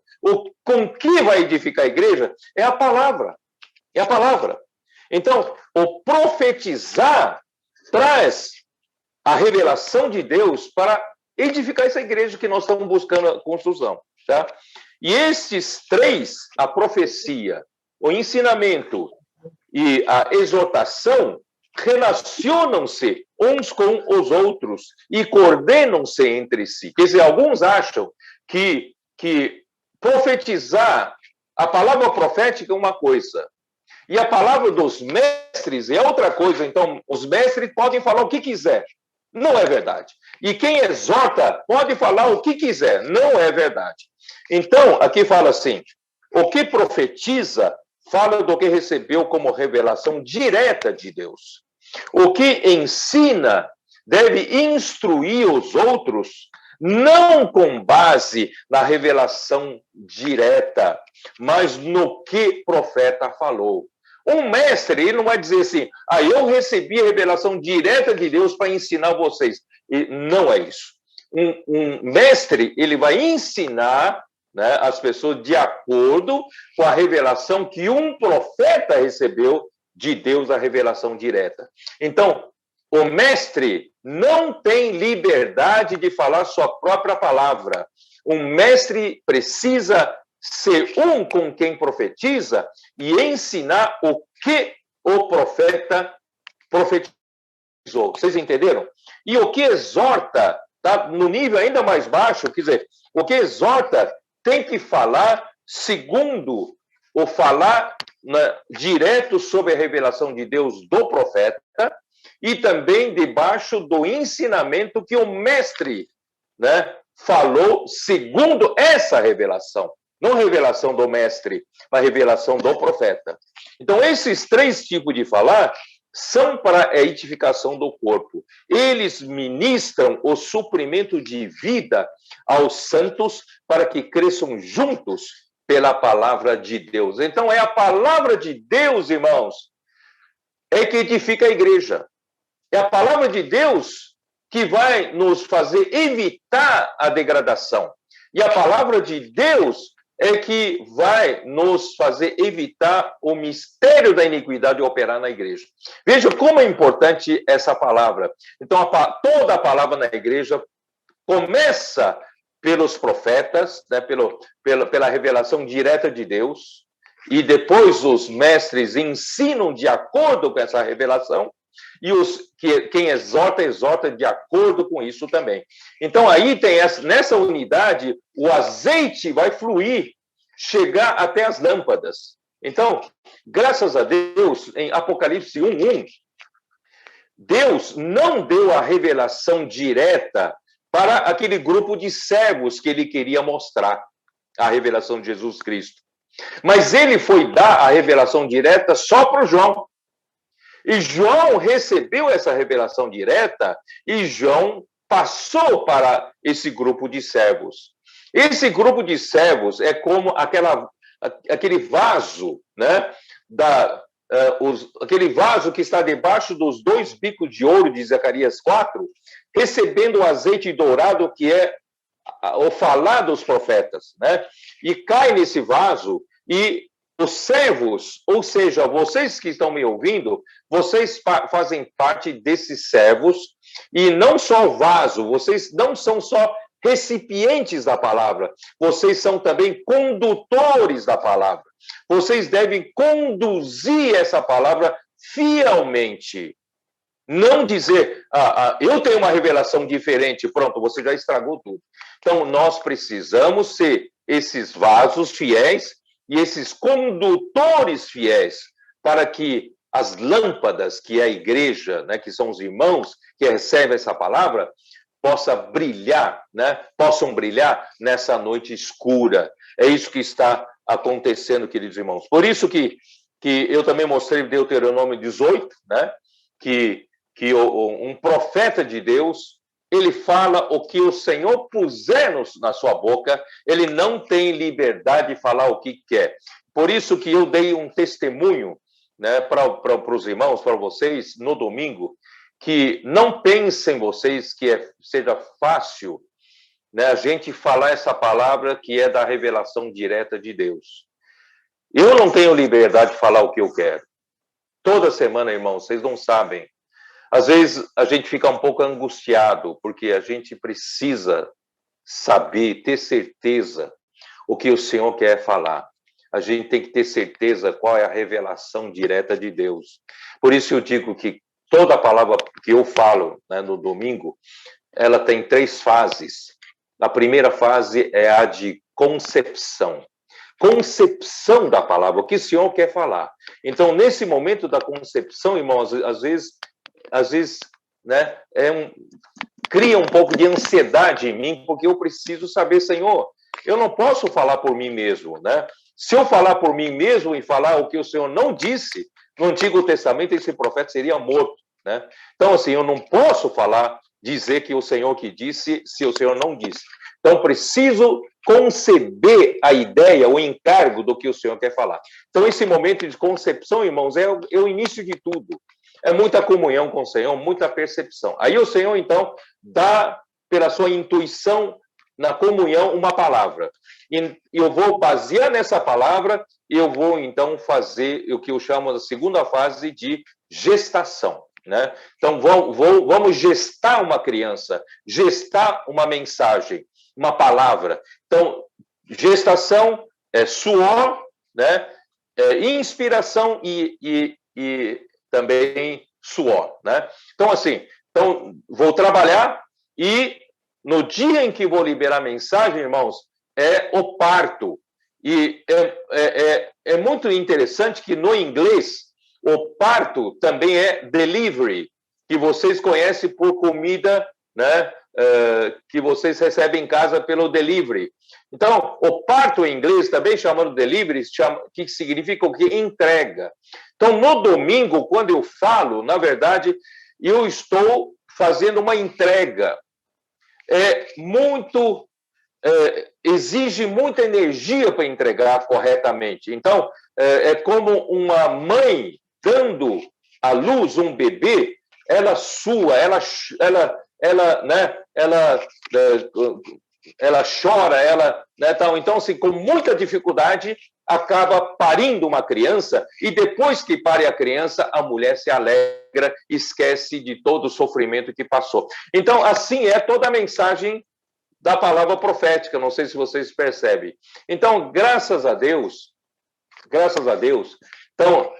Speaker 1: Com que vai edificar a igreja? É a palavra. É a palavra. Então, o profetizar traz a revelação de Deus para edificar essa igreja que nós estamos buscando a construção, tá? E esses três, a profecia, o ensinamento e a exortação, relacionam-se uns com os outros e coordenam-se entre si. Quer dizer, alguns acham que profetizar, a palavra profética é uma coisa, e a palavra dos mestres é outra coisa. Então, os mestres podem falar o que quiser. Não é verdade. E quem exorta pode falar o que quiser. Não é verdade. Então, aqui fala assim, o que profetiza fala do que recebeu como revelação direta de Deus. O que ensina deve instruir os outros não com base na revelação direta, mas no que o profeta falou. Um mestre, ele não vai dizer assim, eu recebi a revelação direta de Deus para ensinar vocês. E não é isso. Um mestre, ele vai ensinar, né, as pessoas de acordo com a revelação que um profeta recebeu de Deus, a revelação direta. Então, o mestre não tem liberdade de falar sua própria palavra. Um mestre precisa ser um com quem profetiza e ensinar o que o profeta profetizou. Vocês entenderam? E o que exorta, tá no nível ainda mais baixo, quer dizer, o que exorta tem que falar segundo ou falar direto sobre a revelação de Deus do profeta e também debaixo do ensinamento que o mestre, né, falou segundo essa revelação. Não revelação do mestre, mas revelação do profeta. Então, esses três tipos de falar são para a edificação do corpo. Eles ministram o suprimento de vida aos santos para que cresçam juntos pela palavra de Deus. Então, é a palavra de Deus, irmãos, é que edifica a igreja. É a palavra de Deus que vai nos fazer evitar a degradação. E a palavra de Deus é que vai nos fazer evitar o mistério da iniquidade operar na igreja. Veja como é importante essa palavra. Então, toda a palavra na igreja começa pelos profetas, né, pela revelação direta de Deus, e depois os mestres ensinam de acordo com essa revelação, e quem exorta, exorta de acordo com isso também. Então, aí tem nessa unidade, o azeite vai fluir, chegar até as lâmpadas. Então, graças a Deus, em Apocalipse 1:1, Deus não deu a revelação direta para aquele grupo de servos que ele queria mostrar, a revelação de Jesus Cristo. Mas ele foi dar a revelação direta só para o João. E João recebeu essa revelação direta e João passou para esse grupo de servos. Esse grupo de servos é como aquele vaso, né, aquele vaso que está debaixo dos 2 bicos de ouro de Zacarias 4, recebendo o azeite dourado que é o falar dos profetas, né? E cai nesse vaso e os servos, ou seja, vocês que estão me ouvindo, vocês fazem parte desses servos, e não só o vaso, vocês não são só recipientes da palavra, vocês são também condutores da palavra. Vocês devem conduzir essa palavra fielmente. Não dizer, eu tenho uma revelação diferente, pronto, você já estragou tudo. Então, nós precisamos ser esses vasos fiéis e esses condutores fiéis para que as lâmpadas, que é a igreja, né, que são os irmãos que recebem essa palavra, possam brilhar nessa noite escura. É isso que está acontecendo, queridos irmãos. Por isso que eu também mostrei Deuteronômio 18, né, que um profeta de Deus, ele fala o que o Senhor puser na sua boca, ele não tem liberdade de falar o que quer. Por isso que eu dei um testemunho, né, para os irmãos, para vocês, no domingo, que não pensem vocês que seja fácil, né, a gente falar essa palavra que é da revelação direta de Deus. Eu não tenho liberdade de falar o que eu quero. Toda semana, irmãos, vocês não sabem. Às vezes a gente fica um pouco angustiado, porque a gente precisa saber, ter certeza o que o Senhor quer falar. A gente tem que ter certeza qual é a revelação direta de Deus. Por isso eu digo que toda a palavra que eu falo, né, no domingo, ela tem 3 fases. A primeira fase é a de concepção. Concepção da palavra, o que o Senhor quer falar. Então, nesse momento da concepção, irmãos, às vezes, né, cria um pouco de ansiedade em mim, porque eu preciso saber, Senhor, eu não posso falar por mim mesmo, né? Se eu falar por mim mesmo e falar o que o Senhor não disse, no Antigo Testamento esse profeta seria morto, né? Então, assim, eu não posso falar dizer que o Senhor que disse, se o Senhor não disse. Então, preciso conceber a ideia, o encargo do que o Senhor quer falar. Então, esse momento de concepção, irmãos, é o início de tudo. É muita comunhão com o Senhor, muita percepção. Aí o Senhor, então, dá, pela sua intuição, na comunhão, uma palavra. E eu vou basear nessa palavra e eu vou, então, fazer o que eu chamo da segunda fase de gestação. Né? Então, vamos gestar uma criança, gestar uma mensagem, uma palavra. Então, gestação é suor, né? Inspiração e também suor. Né? Então, assim, vou trabalhar e no dia em que vou liberar a mensagem, irmãos, é o parto. E é muito interessante que no inglês o parto também é delivery, que vocês conhecem por comida, né, que vocês recebem em casa pelo delivery. Então, o parto em inglês, também chamado delivery, que significa o que? Entrega. Então, no domingo, quando eu falo, na verdade, eu estou fazendo uma entrega. Exige muita energia para entregar corretamente. Então, é como uma mãe dando à luz um bebê, ela sua, ela chora, né, então, assim, com muita dificuldade, acaba parindo uma criança, e depois que pare a criança, a mulher se alegra, esquece de todo o sofrimento que passou. Então, assim é toda a mensagem da palavra profética, não sei se vocês percebem. Então, graças a Deus, então,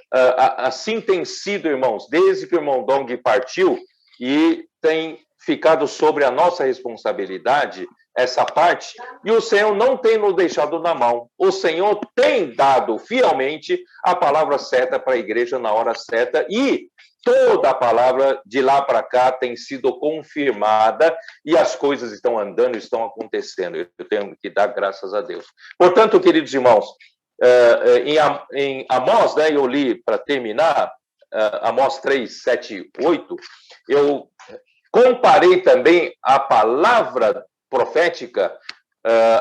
Speaker 1: assim tem sido, irmãos, desde que o irmão Dong partiu, e tem ficado sobre a nossa responsabilidade essa parte, e o Senhor não tem nos deixado na mão. O Senhor tem dado fielmente a palavra certa para a igreja na hora certa, e toda a palavra de lá para cá tem sido confirmada, e as coisas estão andando, estão acontecendo. Eu tenho que dar graças a Deus. Portanto, queridos irmãos, em Amós, né, eu li para terminar, Amós 3, 7, 8, eu comparei também a palavra profética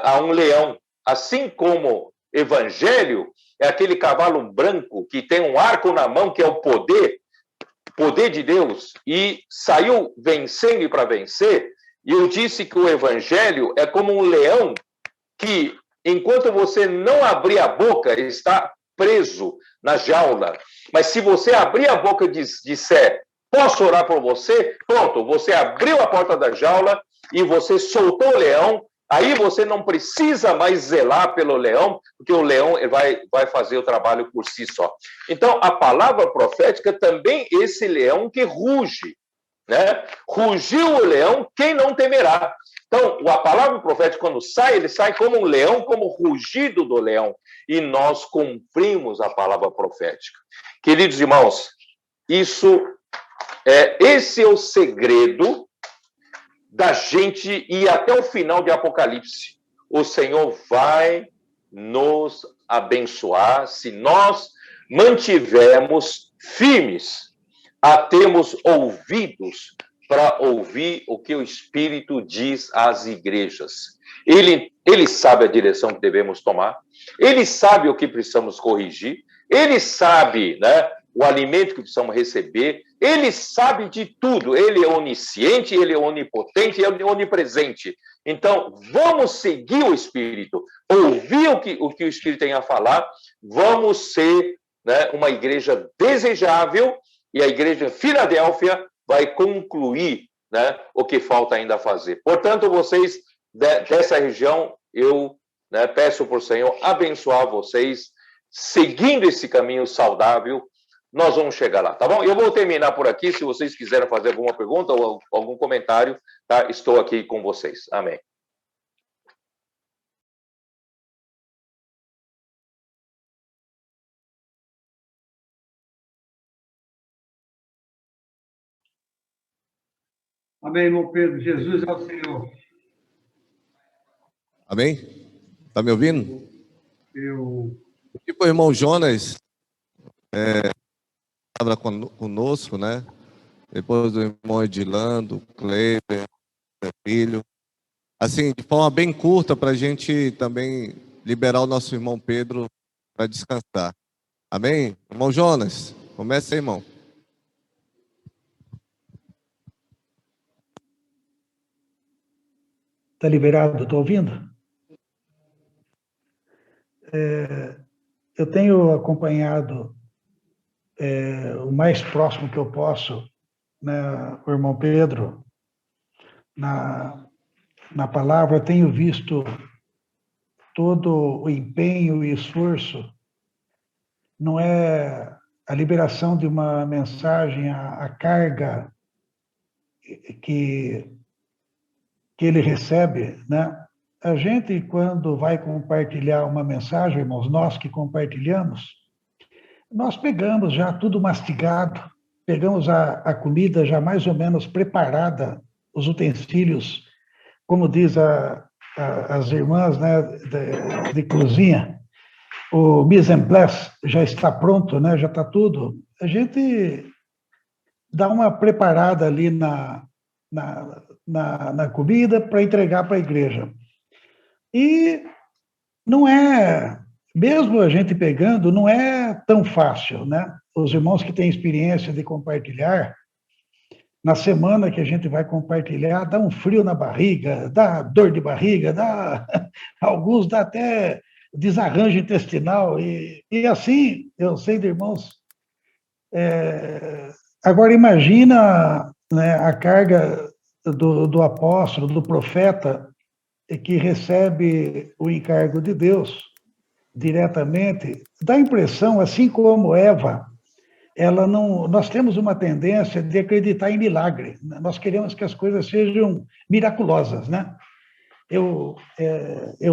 Speaker 1: a um leão. Assim como evangelho é aquele cavalo branco que tem um arco na mão, que é o poder de Deus, e saiu vencendo e para vencer, e eu disse que o evangelho é como um leão que, enquanto você não abrir a boca, está preso na jaula. Mas se você abrir a boca e disser, posso orar por você? Pronto, você abriu a porta da jaula e você soltou o leão, aí você não precisa mais zelar pelo leão, porque o leão vai fazer o trabalho por si só. Então, a palavra profética também é esse leão que ruge, né? Rugiu o leão, quem não temerá? Então, a palavra profética, quando sai, ele sai como um leão, como o rugido do leão. E nós cumprimos a palavra profética. Queridos irmãos, esse é o segredo da gente ir até o final de Apocalipse. O Senhor vai nos abençoar se nós mantivermos firmes a termos ouvidos para ouvir o que o Espírito diz às igrejas. Ele sabe a direção que devemos tomar, ele sabe o que precisamos corrigir, ele sabe, né, o alimento que precisamos receber, ele sabe de tudo, ele é onisciente, ele é onipotente, ele é onipresente. Então, vamos seguir o Espírito, ouvir o que o Espírito tem a falar, vamos ser, né, uma igreja desejável, e a igreja de Filadélfia vai concluir, né, o que falta ainda fazer. Portanto, vocês dessa região, eu, né, peço por Senhor abençoar vocês, seguindo esse caminho saudável, nós vamos chegar lá, tá bom? Eu vou terminar por aqui, se vocês quiserem fazer alguma pergunta ou algum comentário, tá? Estou aqui com vocês. Amém.
Speaker 2: Amém, irmão Pedro. Jesus é o Senhor.
Speaker 3: Amém? Está me ouvindo? Tipo, o irmão Jonas, palavra conosco, né? depois do irmão Edilando, Kleber, Filho. Assim, de forma bem curta, para a gente também liberar o nosso irmão Pedro para descansar. Amém? Irmão Jonas, comece aí, irmão.
Speaker 4: Está liberado? Estou ouvindo? Eu tenho acompanhado o mais próximo que eu posso, né, o irmão Pedro, na palavra. Eu tenho visto todo o empenho e esforço. Não é a liberação de uma mensagem, a carga que ele recebe, né? A gente, quando vai compartilhar uma mensagem, irmãos, nós que compartilhamos, nós pegamos já tudo mastigado, pegamos a comida já mais ou menos preparada, os utensílios, como diz as irmãs, né, de cozinha, o mise en place já está pronto, né, já está tudo. A gente dá uma preparada ali na comida para entregar para a igreja. E não é, mesmo a gente pegando, não é tão fácil, né? Os irmãos que têm experiência de compartilhar, na semana que a gente vai compartilhar, dá um frio na barriga, dá dor de barriga, alguns dá até desarranjo intestinal, e assim, eu sei de irmãos. Agora, imagina, né, a carga do apóstolo, do profeta, que recebe o encargo de Deus diretamente. Dá a impressão, assim como Eva, nós temos uma tendência de acreditar em milagre. Nós queremos que as coisas sejam miraculosas, né? Eu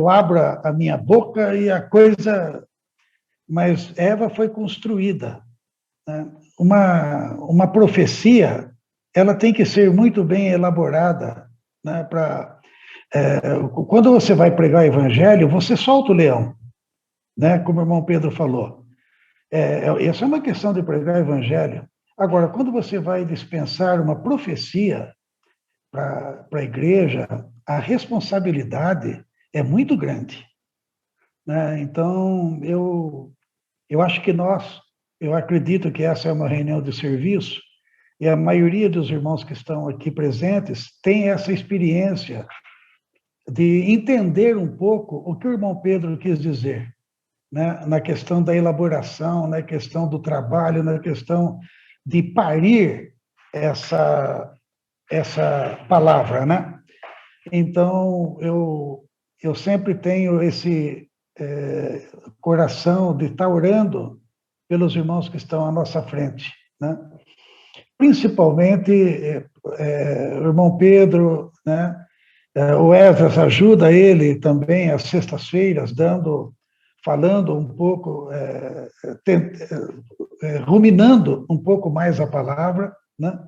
Speaker 4: abro a minha boca e a coisa... Mas Eva foi construída, né? Uma profecia, ela tem que ser muito bem elaborada, né? Quando você vai pregar o evangelho, você solta o leão, né? Como o irmão Pedro falou. Essa é uma questão de pregar o evangelho. Agora, quando você vai dispensar uma profecia para a igreja, a responsabilidade é muito grande, né? Então, eu acho que eu acredito que essa é uma reunião de serviço, e a maioria dos irmãos que estão aqui presentes tem essa experiência de entender um pouco o que o irmão Pedro quis dizer, né? Na questão da elaboração, na questão do trabalho, na questão de parir essa palavra, né? Então, eu sempre tenho esse coração de estar orando pelos irmãos que estão à nossa frente, né? Principalmente o irmão Pedro, né? O Esdras ajuda ele também às sextas-feiras, falando um pouco, ruminando um pouco mais a palavra, né?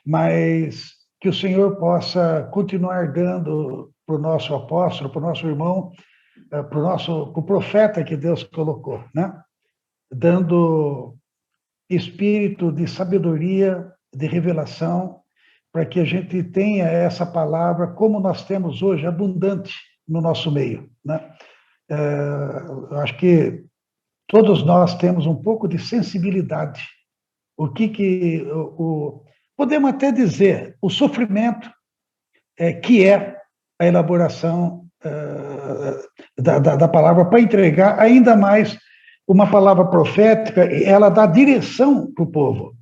Speaker 4: Mas que o Senhor possa continuar dando para o nosso apóstolo, para o nosso irmão, para o profeta que Deus colocou, né? Dando espírito de sabedoria, de revelação, para que a gente tenha essa palavra, como nós temos hoje, abundante no nosso meio, né? Eu acho que todos nós temos um pouco de sensibilidade. Podemos até dizer, o sofrimento que é a elaboração da palavra para entregar ainda mais uma palavra profética, ela dá direção para o povo.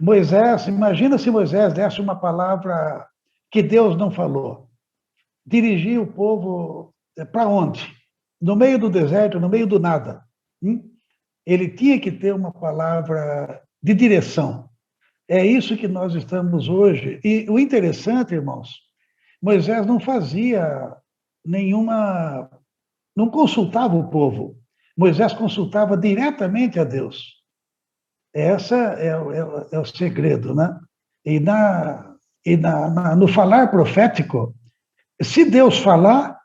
Speaker 4: Moisés, imagina se Moisés desse uma palavra que Deus não falou. Dirigir o povo para onde? No meio do deserto, no meio do nada. Ele tinha que ter uma palavra de direção. É isso que nós estamos hoje. E o interessante, irmãos, Moisés não fazia não consultava o povo. Moisés consultava diretamente a Deus. Esse é o segredo, né? E no falar profético, se Deus falar,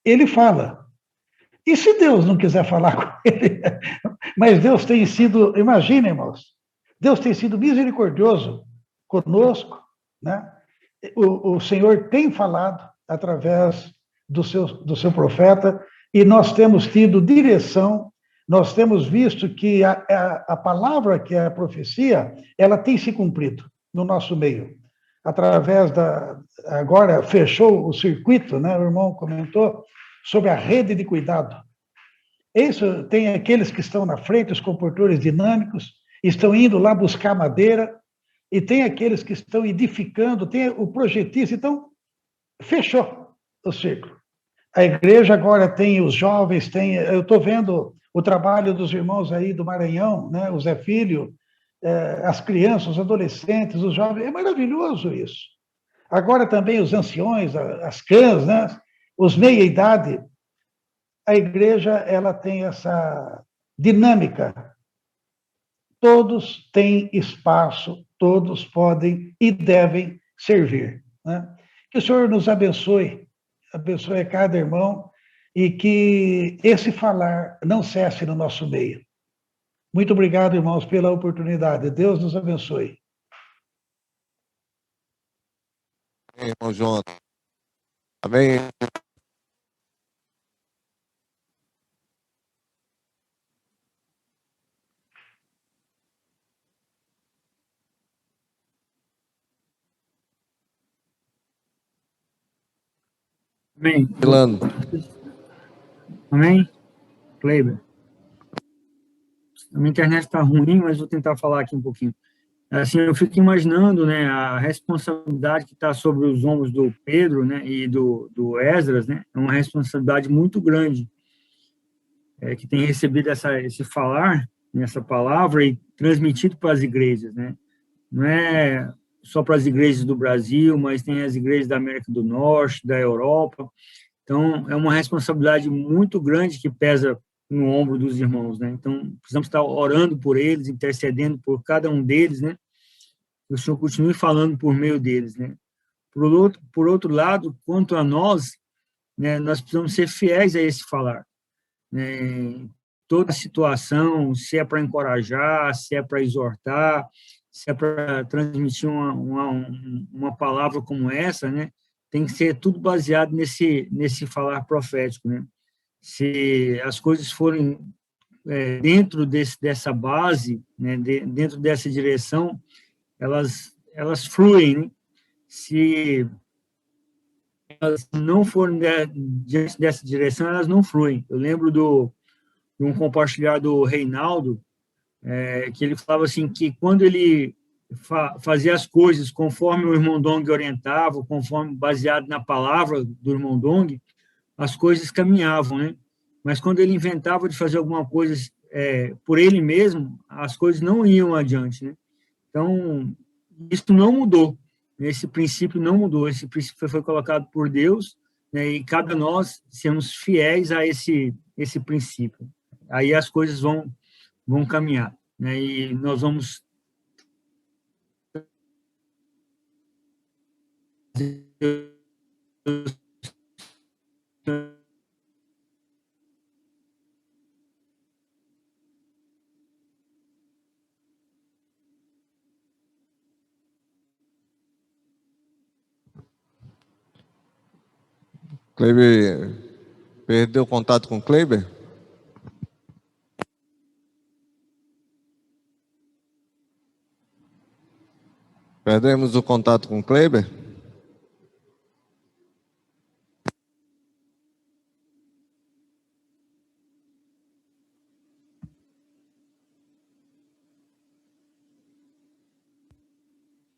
Speaker 4: ele fala. E se Deus não quiser falar com ele? Mas Deus tem sido, imagina, irmãos, Deus tem sido misericordioso conosco, né? O Senhor tem falado através do seu profeta, e nós temos tido direção, nós temos visto que a palavra, que é a profecia, ela tem se cumprido no nosso meio. Através agora fechou o circuito, né? O irmão comentou sobre a rede de cuidado. Isso, tem aqueles que estão na frente, os comportores dinâmicos, estão indo lá buscar madeira, e tem aqueles que estão edificando, tem o projetista, então fechou o ciclo. A igreja agora tem os jovens, eu estou vendo o trabalho dos irmãos aí do Maranhão, né, o Zé Filho, as crianças, os adolescentes, os jovens, é maravilhoso isso. Agora também os anciões, as cãs, né, os meia-idade. A igreja, ela tem essa dinâmica. Todos têm espaço, todos podem e devem servir, né? Que o Senhor nos abençoe cada irmão, e que esse falar não cesse no nosso meio. Muito obrigado, irmãos, pela oportunidade. Deus nos abençoe.
Speaker 3: Amém, irmão João. Amém.
Speaker 2: Amém.
Speaker 3: Milano.
Speaker 2: Amém? Kleber. A minha internet está ruim, mas vou tentar falar aqui um pouquinho. Assim, eu fico imaginando, né, a responsabilidade que está sobre os ombros do Pedro, né, e do Esdras, né, é uma responsabilidade muito grande, que tem recebido esse falar, essa palavra, e transmitido para as igrejas, né. Não é só para as igrejas do Brasil, mas tem as igrejas da América do Norte, da Europa. Então, é uma responsabilidade muito grande que pesa no ombro dos irmãos, né? Então, precisamos estar orando por eles, intercedendo por cada um deles, né? Que o Senhor continue falando por meio deles, né? Por outro lado, quanto a nós, né, nós precisamos ser fiéis a esse falar, né? Toda situação, se é para encorajar, se é para exortar, se é para transmitir uma palavra como essa, né? Tem que ser tudo baseado nesse falar profético, né? Se as coisas forem dentro dessa base, né, dentro dessa direção, elas fluem, né? Se elas não forem diante dessa direção, elas não fluem. Eu lembro de um compartilhar do Reinaldo, que ele falava assim, que quando ele fazia as coisas conforme o irmão Dong orientava, conforme baseado na palavra do irmão Dong, as coisas caminhavam, né? Mas quando ele inventava de fazer alguma coisa por ele mesmo, as coisas não iam adiante, né? Então, isso não mudou, né? Esse princípio não mudou, esse princípio foi colocado por Deus, né? E cabe a nós sermos fiéis a esse princípio. Aí as coisas vão caminhar, né? E nós vamos
Speaker 3: Kleber, perdeu contato com o Kleber? Perdemos o contato com o Kleber?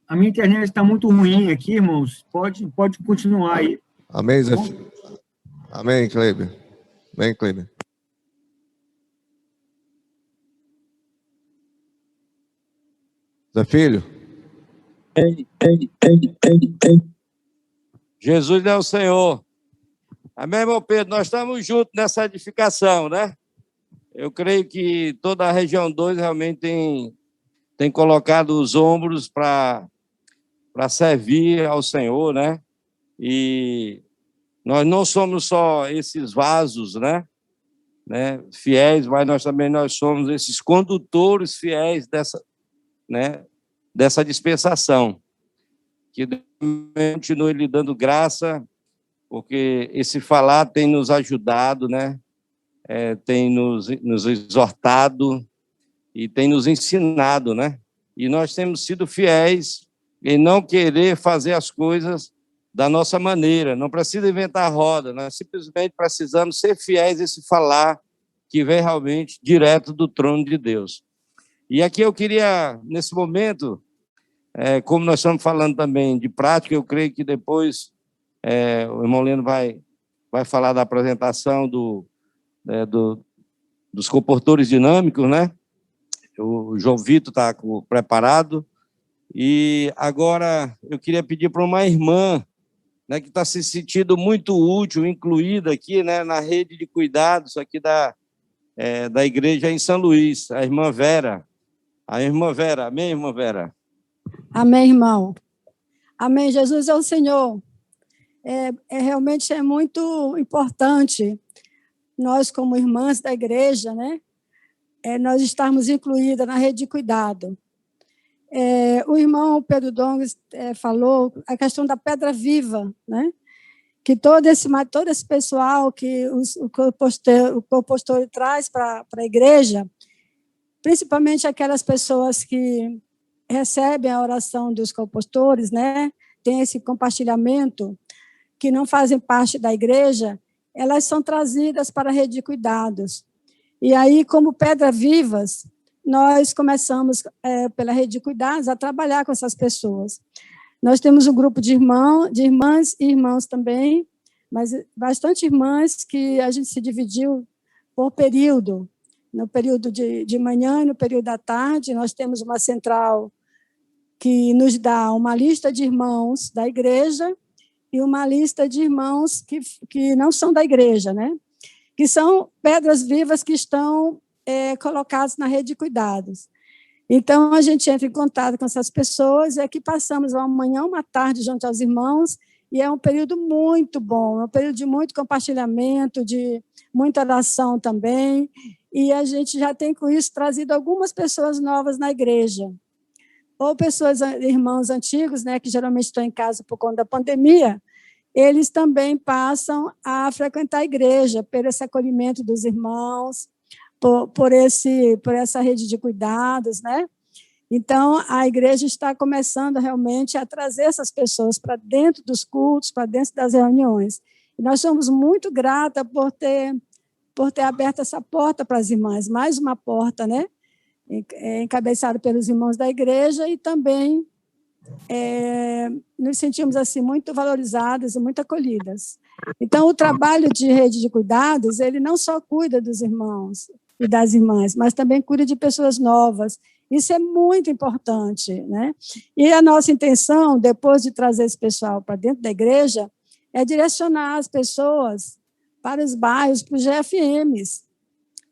Speaker 2: A minha internet está muito ruim aqui, irmãos. Pode continuar aí.
Speaker 3: Amém, Zé Filho? Amém, Kleber. Amém, Kleber. Zé Filho?
Speaker 5: Jesus é o Senhor. Amém, irmão Pedro? Nós estamos juntos nessa edificação, né? Eu creio que toda a região 2 realmente tem colocado os ombros para servir ao Senhor, né? E nós não somos só esses vasos, né, fiéis, mas nós somos esses condutores fiéis né, dessa dispensação. Que Deus continue lhe dando graça, porque esse falar tem nos ajudado, né, tem nos exortado e tem nos ensinado, né? E nós temos sido fiéis em não querer fazer as coisas da nossa maneira, não precisa inventar a roda, nós simplesmente precisamos ser fiéis a esse falar que vem realmente direto do trono de Deus. E aqui eu queria, nesse momento, como nós estamos falando também de prática, eu creio que depois o irmão Leno vai falar da apresentação dos comportores dinâmicos, né? O João Vitor está preparado. E agora eu queria pedir para uma irmã, né, que está se sentindo muito útil, incluída aqui, né, na rede de cuidados aqui da igreja em São Luís, a irmã Vera. A irmã Vera, amém, irmã Vera?
Speaker 6: Amém, irmão. Amém, Jesus é o Senhor. Realmente é muito importante nós, como irmãs da igreja, né, nós estarmos incluídas na rede de cuidado. O irmão Pedro Donges falou a questão da pedra viva, né, que todo esse pessoal que o compostor traz para a igreja, principalmente aquelas pessoas que recebem a oração dos compostores, né, tem esse compartilhamento, que não fazem parte da igreja, elas são trazidas para a rede de cuidados. E aí, como pedras vivas, nós começamos, pela rede de cuidados, a trabalhar com essas pessoas. Nós temos um grupo de irmãs e irmãos também, mas bastante irmãs que a gente se dividiu por período. No período de manhã e no período da tarde, nós temos uma central que nos dá uma lista de irmãos da igreja e uma lista de irmãos que não são da igreja, né? Que são pedras vivas que estão colocadas na rede de cuidados. Então, a gente entra em contato com essas pessoas, e aqui passamos uma manhã, uma tarde junto aos irmãos, e é um período muito bom, é um período de muito compartilhamento, de muita oração também, e a gente já tem com isso trazido algumas pessoas novas na igreja, ou irmãos antigos, né, que geralmente estão em casa por conta da pandemia, eles também passam a frequentar a igreja, por esse acolhimento dos irmãos, por essa rede de cuidados, né? Então, a igreja está começando realmente a trazer essas pessoas para dentro dos cultos, para dentro das reuniões. E nós somos muito gratas por ter aberto essa porta para as irmãs, mais uma porta, né? Encabeçada pelos irmãos da igreja, e também nos sentimos assim muito valorizadas e muito acolhidas. Então, o trabalho de rede de cuidados, ele não só cuida dos irmãos e das irmãs, mas também cuida de pessoas novas. Isso é muito importante, né? E a nossa intenção, depois de trazer esse pessoal para dentro da igreja, é direcionar as pessoas para os bairros, para os GFMs,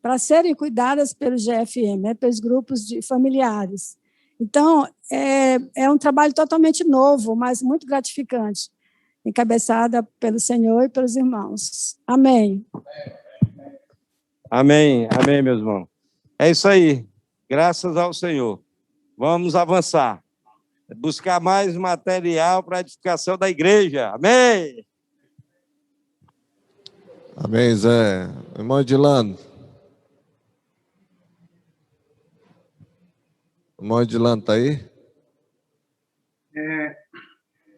Speaker 6: para serem cuidadas pelo GFM, né, pelos grupos de familiares. Então, é um trabalho totalmente novo, mas muito gratificante, encabeçada pelo Senhor e pelos irmãos. Amém.
Speaker 5: Amém, amém, meus irmãos. É isso aí, graças ao Senhor. Vamos avançar, buscar mais material para a edificação da igreja. Amém.
Speaker 3: Amém, Zé. Irmão Edilano. Irmão Edilano, está aí?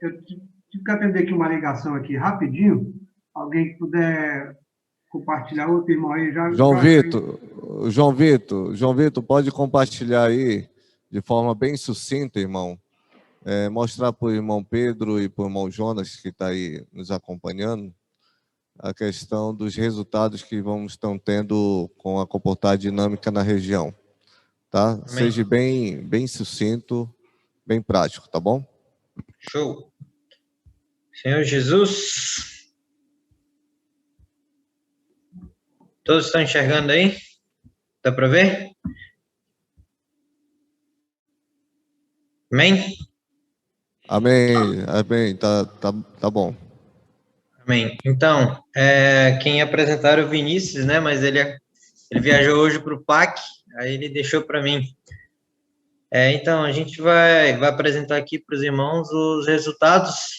Speaker 7: Eu tive que atender aqui uma ligação aqui rapidinho. Alguém que puder compartilhar, outro irmão aí já...
Speaker 3: João Vitor, pode compartilhar aí de forma bem sucinta, irmão. Mostrar para o irmão Pedro e para o irmão Jonas, que está aí nos acompanhando, a questão dos resultados que estão tendo com a comportar dinâmica na região. Tá? Seja bem sucinto, bem prático, tá bom?
Speaker 8: Show. Senhor Jesus, todos estão enxergando aí? Dá para ver? Amém?
Speaker 3: Amém, tá bom.
Speaker 8: Amém. Então, quem apresentar é o Vinícius, né? Mas ele viajou hoje para o PAC, aí ele deixou para mim. Então, a gente vai apresentar aqui para os irmãos os resultados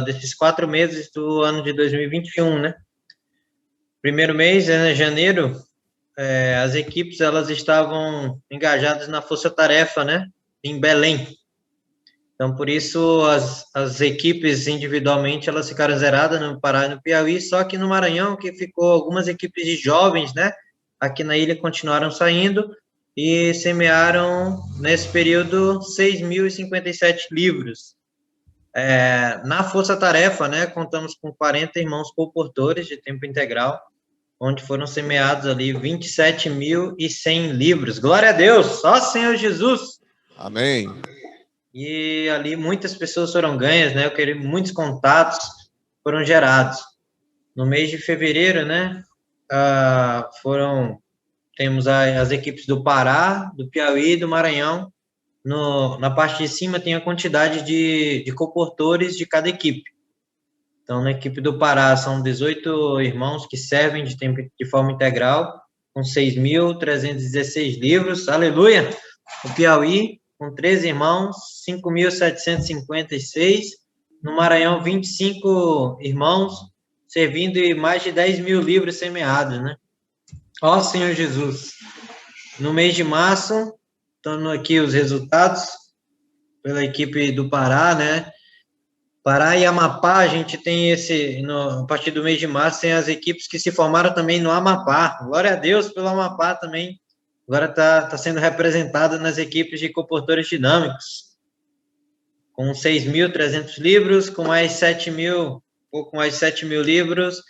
Speaker 8: desses 4 meses do ano de 2021, né? Primeiro mês, né, janeiro, as equipes elas estavam engajadas na força-tarefa, né, em Belém. Então, por isso, as equipes individualmente elas ficaram zeradas no Pará e no Piauí, só que no Maranhão, que ficou algumas equipes de jovens, né, aqui na ilha continuaram saindo e semearam, nesse período, 6.057 livros. Na força-tarefa, né, contamos com 40 irmãos colportores de tempo integral, onde foram semeados ali 27.100 livros. Glória a Deus! Ó Senhor Jesus!
Speaker 3: Amém.
Speaker 8: E ali muitas pessoas foram ganhas, né? Muitos contatos foram gerados. No mês de fevereiro, né? Temos as equipes do Pará, do Piauí e do Maranhão. Na parte de cima tem a quantidade de colportores de cada equipe. Então, na equipe do Pará, são 18 irmãos que servem de forma integral, com 6.316 livros, aleluia! O Piauí, com 13 irmãos, 5.756. No Maranhão, 25 irmãos, servindo e mais de 10.000 livros semeados, né? Ó Senhor Jesus! No mês de março, estão aqui os resultados pela equipe do Pará, né? Pará e Amapá, a gente tem a partir do mês de março, tem as equipes que se formaram também no Amapá. Glória a Deus pelo Amapá também. Agora está sendo representado nas equipes de colportores dinâmicos. Com 6.300 livros, com mais pouco mais de 7.000 livros.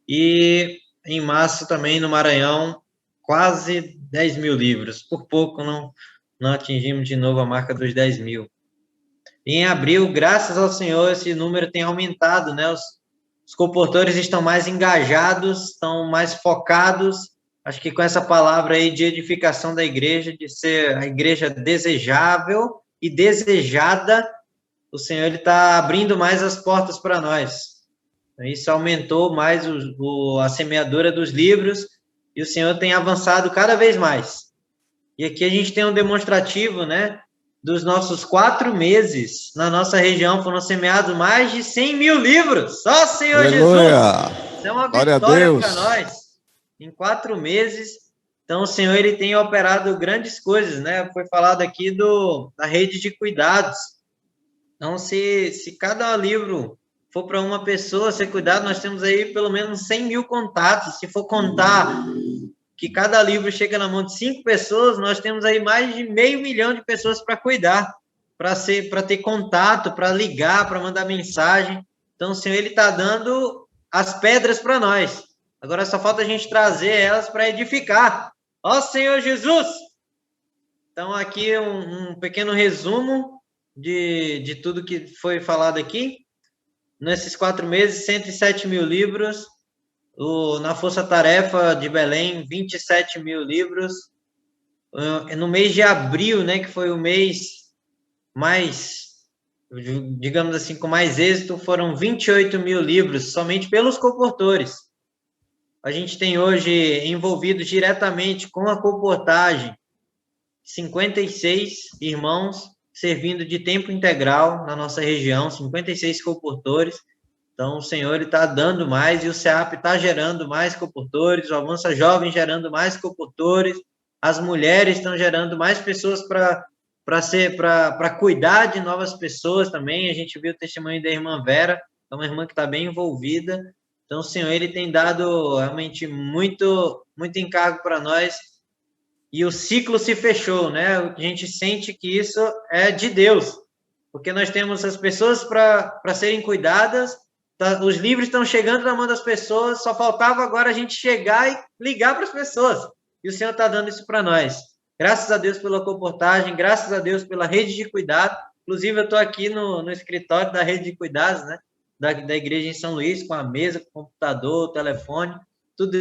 Speaker 8: E em março também no Maranhão, quase 10.000 livros. Por pouco não atingimos de novo a marca dos 10.000. Em abril, graças ao Senhor, esse número tem aumentado, né? Os colportores estão mais engajados, estão mais focados. Acho que com essa palavra aí de edificação da igreja, de ser a igreja desejável e desejada, o Senhor está abrindo mais as portas para nós. Isso aumentou mais a semeadura dos livros e o Senhor tem avançado cada vez mais. E aqui a gente tem um demonstrativo, né? Dos nossos 4 meses, na nossa região, foram semeados mais de 100.000 livros. Só Senhor
Speaker 3: Aleluia.
Speaker 8: Jesus! Isso é uma vitória para nós. Em 4 meses, então o Senhor ele tem operado grandes coisas, né? Foi falado aqui da rede de cuidados. Então, se cada livro for para uma pessoa ser cuidado, nós temos aí pelo menos 100.000 contatos. Se for contar que cada livro chega na mão de 5 pessoas, nós temos aí mais de 500 mil de pessoas para cuidar, para ter contato, para ligar, para mandar mensagem. Então, o Senhor ele está dando as pedras para nós. Agora só falta a gente trazer elas para edificar. Ó Senhor Jesus! Então, aqui um pequeno resumo de tudo que foi falado aqui. Nesses 4 meses, 107.000 livros. Na Força Tarefa de Belém, 27.000 livros. No mês de abril, né, que foi o mês mais, digamos assim, com mais êxito, foram 28.000 livros, somente pelos colportores. A gente tem hoje envolvidos diretamente com a colportagem 56 irmãos servindo de tempo integral na nossa região, 56 colportores. Então, o Senhor está dando mais e o SEAP está gerando mais colportores, o Avança Jovem gerando mais colportores, as mulheres estão gerando mais pessoas para cuidar de novas pessoas também. A gente viu o testemunho da irmã Vera, é uma irmã que está bem envolvida. Então, o Senhor ele tem dado realmente muito, muito encargo para nós e o ciclo se fechou, né? A gente sente que isso é de Deus, porque nós temos as pessoas para serem cuidadas. Os livros estão chegando na mão das pessoas, só faltava agora a gente chegar e ligar para as pessoas. E o Senhor está dando isso para nós. Graças a Deus pela colportagem, graças a Deus pela rede de cuidado. Inclusive, eu estou aqui no escritório da rede de cuidados, né? Da igreja em São Luís, com a mesa, com o computador, o telefone, tudo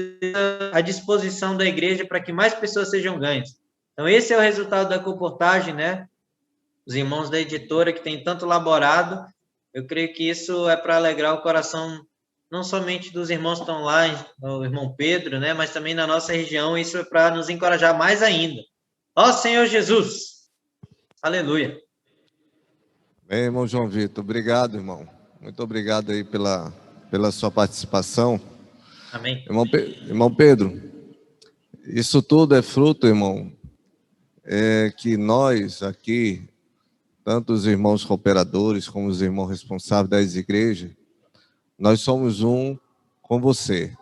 Speaker 8: à disposição da igreja para que mais pessoas sejam ganhas. Então, esse é o resultado da colportagem, né? Os irmãos da editora que têm tanto laborado. Eu creio que isso é para alegrar o coração, não somente dos irmãos que estão lá, o irmão Pedro, né, mas também na nossa região, isso é para nos encorajar mais ainda. Ó Senhor Jesus! Aleluia.
Speaker 3: Bem, irmão João Vitor, obrigado, irmão. Muito obrigado aí pela sua participação.
Speaker 8: Amém.
Speaker 3: Irmão Pedro, isso tudo é fruto, irmão, que nós aqui, tanto os irmãos cooperadores como os irmãos responsáveis das igrejas, nós somos um com você.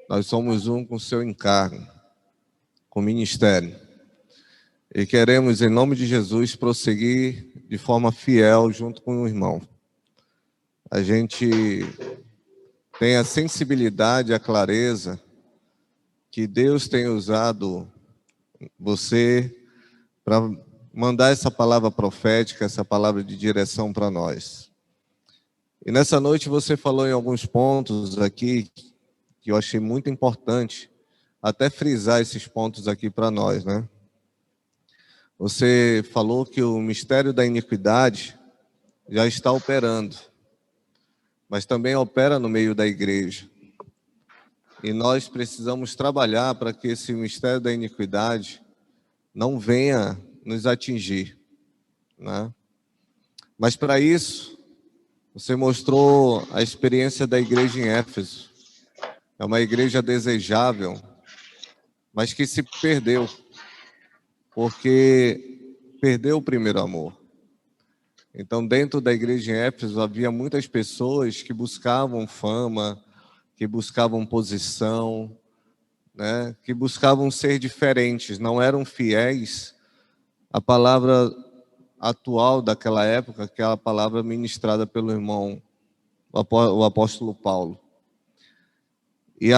Speaker 3: Nós somos um com o seu encargo, com o ministério. E queremos, em nome de Jesus, prosseguir de forma fiel junto com o irmão. A gente tem a sensibilidade, a clareza que Deus tem usado você para mandar essa palavra profética, essa palavra de direção para nós. E nessa noite você falou em alguns pontos aqui que eu achei muito importante, até frisar esses pontos aqui para nós, né? Você falou que o mistério da iniquidade já está operando, mas também opera no meio da igreja. E nós precisamos trabalhar para que esse mistério da iniquidade não venha nos atingir, né? Mas para isso, você mostrou a experiência da igreja em Éfeso. É uma igreja desejável, mas que se perdeu, porque perdeu o primeiro amor. Então, dentro da igreja em Éfeso, havia muitas pessoas que buscavam fama, que buscavam posição, né? Que buscavam ser diferentes, não eram fiéis à palavra atual daquela época, que é a palavra ministrada pelo irmão, o apóstolo Paulo. E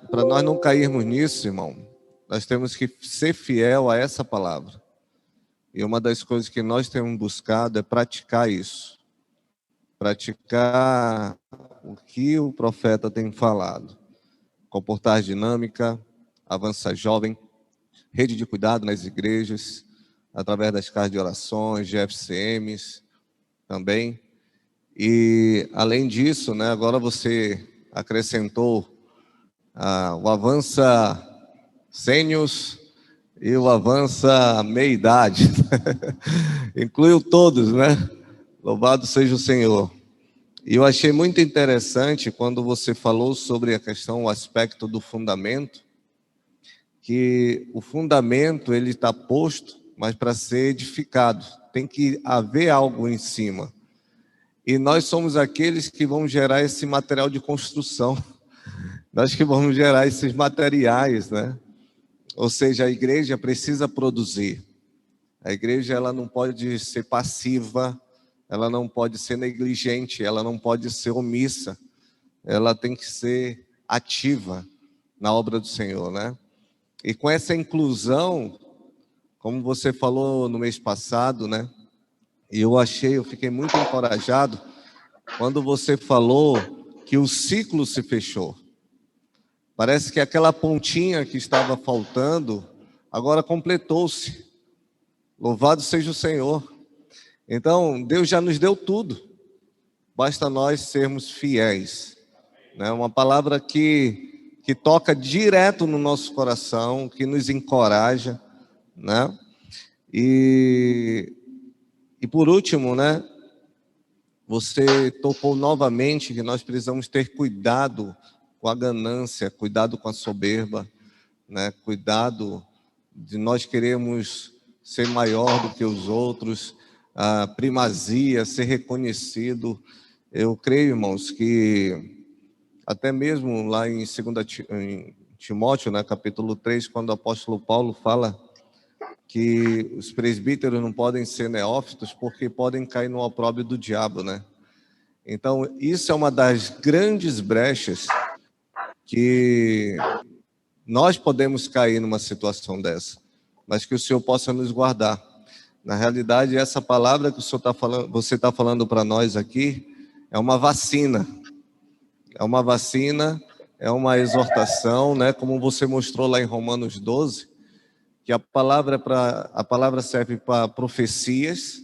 Speaker 3: para nós não cairmos nisso, irmão, nós temos que ser fiel a essa palavra. E uma das coisas que nós temos buscado é praticar isso. Praticar o que o profeta tem falado. Comportar dinâmica, avança jovem, rede de cuidado nas igrejas, através das casas de orações, de FCMs também. E, além disso, né, agora você acrescentou o Avança Sêniors e o Avança Meia-Idade. Incluiu todos, né? Louvado seja o Senhor. E eu achei muito interessante quando você falou sobre a questão, o aspecto do fundamento, que o fundamento ele está posto, mas para ser edificado. Tem que haver algo em cima. E nós somos aqueles que vão gerar esse material de construção. Nós que vamos gerar esses materiais, né? Ou seja, a igreja precisa produzir. A igreja ela não pode ser passiva, ela não pode ser negligente, ela não pode ser omissa. Ela tem que ser ativa na obra do Senhor, né? E com essa inclusão, como você falou no mês passado, né? E eu fiquei muito encorajado quando você falou que o ciclo se fechou. Parece que aquela pontinha que estava faltando, agora completou-se. Louvado seja o Senhor. Então, Deus já nos deu tudo. Basta nós sermos fiéis. Né? Uma palavra que toca direto no nosso coração, que nos encoraja, né? E por último, né? Você tocou novamente que nós precisamos ter cuidado com a ganância, cuidado com a soberba, né? Cuidado de nós queremos ser maior do que os outros, a primazia, ser reconhecido. Eu creio, irmãos, que até mesmo lá em 2 Timóteo, né, capítulo 3, quando o apóstolo Paulo fala que os presbíteros não podem ser neófitos porque podem cair no opróbrio do diabo, né? Então, isso é uma das grandes brechas que nós podemos cair numa situação dessa, mas que o Senhor possa nos guardar. Na realidade, essa palavra que o Senhor você está falando para nós aqui é uma vacina. É uma vacina, é uma exortação, né? Como você mostrou lá em Romanos 12, que a palavra serve para profecias,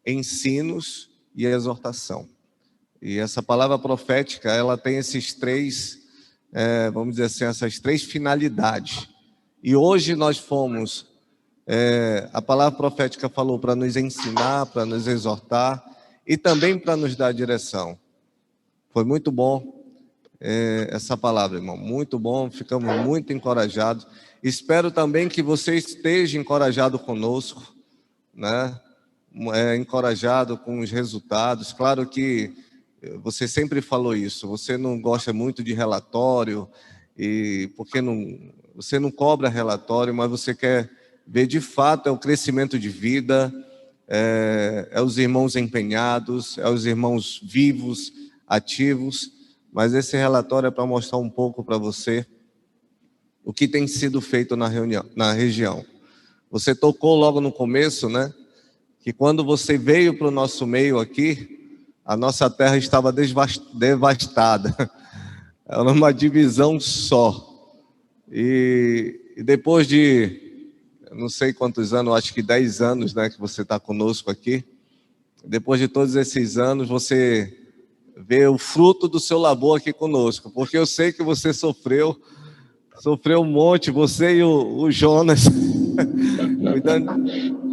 Speaker 3: ensinos e exortação. E essa palavra profética, ela tem esses três, vamos dizer assim, essas três finalidades. E hoje nós fomos A palavra profética falou para nos ensinar, para nos exortar e também para nos dar direção. Foi muito bom essa palavra, irmão, muito bom, ficamos muito encorajados. Espero também que você esteja encorajado conosco, né? Encorajado com os resultados. Claro que você sempre falou isso, você não gosta muito de relatório, e porque você não cobra relatório, mas você quer ver de fato o crescimento de vida, os irmãos empenhados, os irmãos vivos, ativos, mas esse relatório é para mostrar um pouco para você o que tem sido feito na região. Você tocou logo no começo, né? Que quando você veio para o nosso meio aqui, a nossa terra estava devastada. Era uma divisão só. E depois de, não sei quantos anos, acho que 10 anos, né, que você está conosco aqui, depois de todos esses anos, você vê o fruto do seu labor aqui conosco, porque eu sei que você sofreu um monte, você e o Jonas,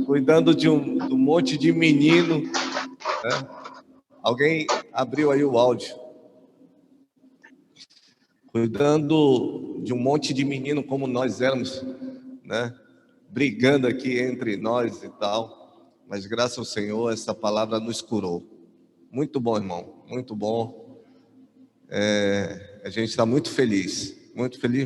Speaker 3: cuidando de um monte de menino, né? Alguém abriu aí o áudio. Cuidando de um monte de menino como nós éramos, né? Brigando aqui entre nós e tal, mas graças ao Senhor essa palavra nos curou. Muito bom, irmão, muito bom. A gente está muito feliz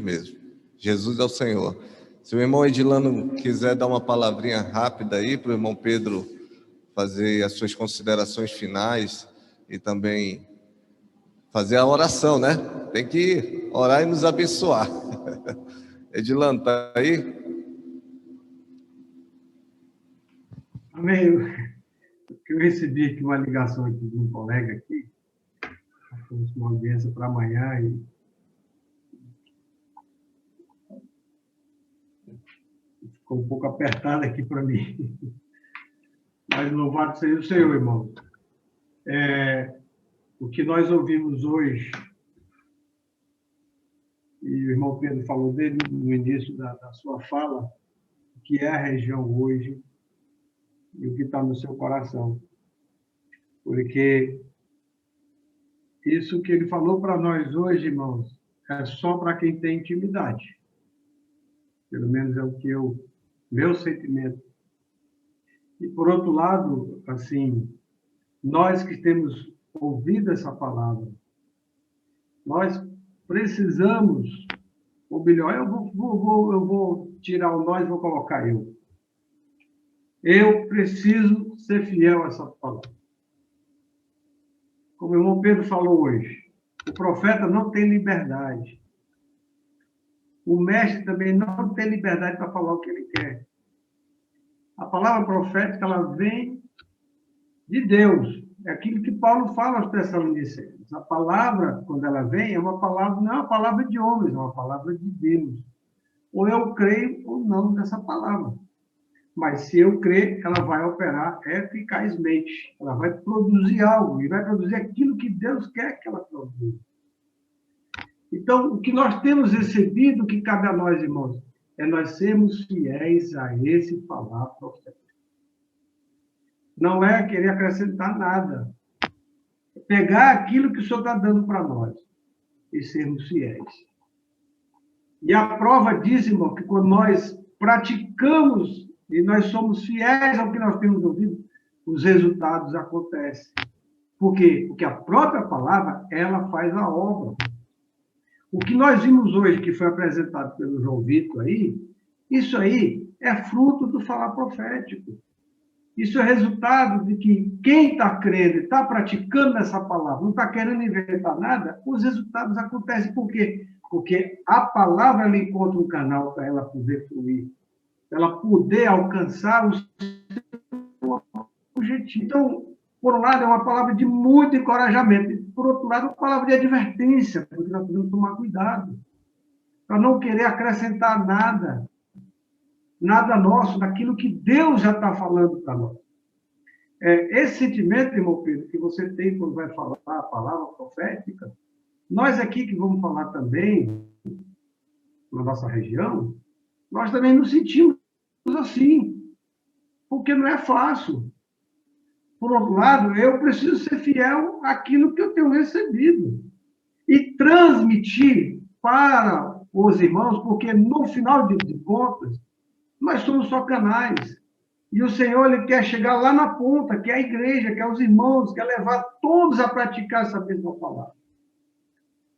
Speaker 3: mesmo. Jesus é o Senhor. Se o irmão Edilano quiser dar uma palavrinha rápida aí para o irmão Pedro fazer as suas considerações finais e também fazer a oração, né? Tem que orar e nos abençoar. Edilano, tá aí?
Speaker 7: Amém. Eu recebi aqui uma ligação aqui de um colega aqui, temos uma audiência para amanhã e ficou um pouco apertado aqui para mim. Mas louvado seja o Senhor, irmão. O que nós ouvimos hoje, e o irmão Pedro falou dele no início da sua fala, o que é a região hoje e o que está no seu coração. Porque isso que ele falou para nós hoje, irmãos, é só para quem tem intimidade. Pelo menos é o que meu sentimento. E, por outro lado, assim, nós que temos ouvido essa palavra, nós precisamos, ou melhor, eu vou tirar o nós e vou colocar eu. Eu preciso ser fiel a essa palavra. Como o irmão Pedro falou hoje, o profeta não tem liberdade. O mestre também não tem liberdade para falar o que ele quer. A palavra profética, ela vem de Deus. É aquilo que Paulo fala aos Tessalonicenses. A palavra, quando ela vem, não é uma palavra de homens, é uma palavra de Deus. Ou eu creio ou não nessa palavra. Mas se eu crer, ela vai operar eficazmente. Ela vai produzir algo, e vai produzir aquilo que Deus quer que ela produza. Então, o que nós temos recebido, o que cabe a nós, irmãos, é nós sermos fiéis a esse falar profético. Não é querer acrescentar nada. É pegar aquilo que o Senhor está dando para nós e sermos fiéis. E a prova diz, irmão, que quando nós praticamos e nós somos fiéis ao que nós temos ouvido, os resultados acontecem. Por quê? Porque a própria palavra, ela faz a obra. O que nós vimos hoje, que foi apresentado pelo João Vitor aí, isso aí é fruto do falar profético. Isso é resultado de que quem está crendo, está praticando essa palavra, não está querendo inventar nada, os resultados acontecem. Por quê? Porque a palavra ela encontra um canal para ela poder fluir, para ela poder alcançar o seu objetivo. Então, por um lado, é uma palavra de muito encorajamento. Por outro lado, é uma palavra de advertência, porque nós precisamos tomar cuidado, para não querer acrescentar nada nosso, daquilo que Deus já está falando para nós. Esse sentimento, irmão Pedro, que você tem quando vai falar a palavra profética, nós aqui que vamos falar também, na nossa região, nós também nos sentimos assim, porque não é fácil. Por outro lado, eu preciso ser fiel àquilo que eu tenho recebido e transmitir para os irmãos, porque no final de contas, nós somos só canais. E o Senhor, ele quer chegar lá na ponta, que é a igreja, que é os irmãos, quer levar todos a praticar essa mesma palavra.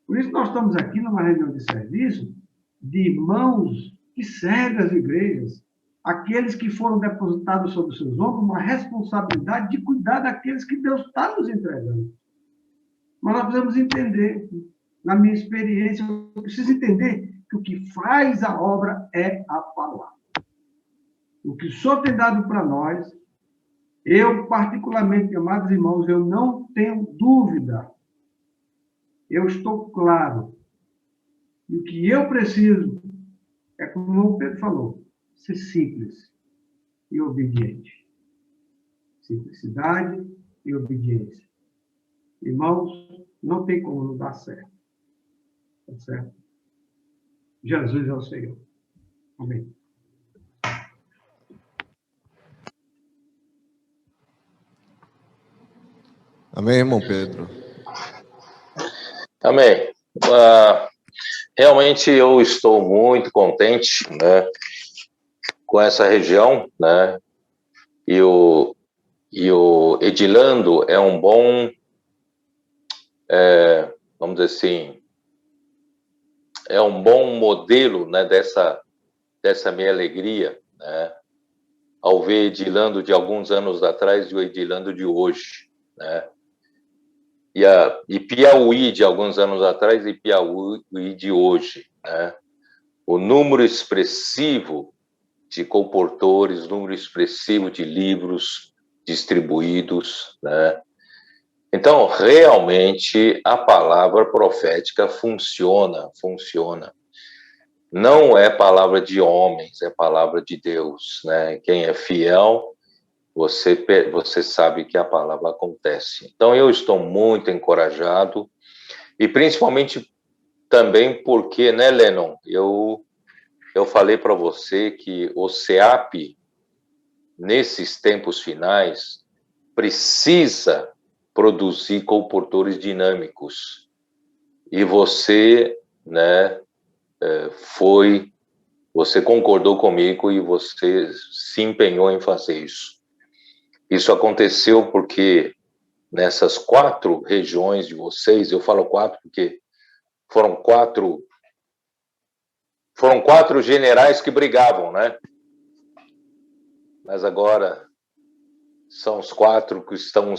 Speaker 7: Por isso nós estamos aqui numa reunião de serviço de irmãos que servem as igrejas, aqueles que foram depositados sobre os seus ombros uma responsabilidade de cuidar daqueles que Deus está nos entregando. Mas nós precisamos entender, na minha experiência, eu preciso entender que o que faz a obra é a palavra. O que o Senhor tem dado para nós, eu, particularmente, amados irmãos, eu não tenho dúvida. Eu estou claro. E o que eu preciso é, como o Pedro falou, ser simples e obediente. Simplicidade e obediência. Irmãos, não tem como não dar certo. Tá certo? Jesus é o Senhor. Amém.
Speaker 3: Amém, irmão Pedro?
Speaker 1: Amém. Realmente eu estou muito contente, né, com essa região, né, e o Edilando é um bom, vamos dizer assim, é um bom modelo, né, dessa minha alegria, né, ao ver Edilando de alguns anos atrás e o Edilando de hoje, né. E Piauí de alguns anos atrás e Piauí de hoje, né? O número expressivo de comportores, número expressivo de livros distribuídos, né? Então, realmente, a palavra profética funciona. Não é palavra de homens, é palavra de Deus, né? Quem é fiel, você sabe que a palavra acontece. Então, eu estou muito encorajado, e principalmente também porque, né, Lennon, eu falei para você que o SEAP, nesses tempos finais, precisa produzir comportores dinâmicos. E você, né, você concordou comigo e você se empenhou em fazer isso. Isso aconteceu porque nessas 4 regiões de vocês, eu falo 4 porque foram quatro generais que brigavam, né? Mas agora são os 4 que estão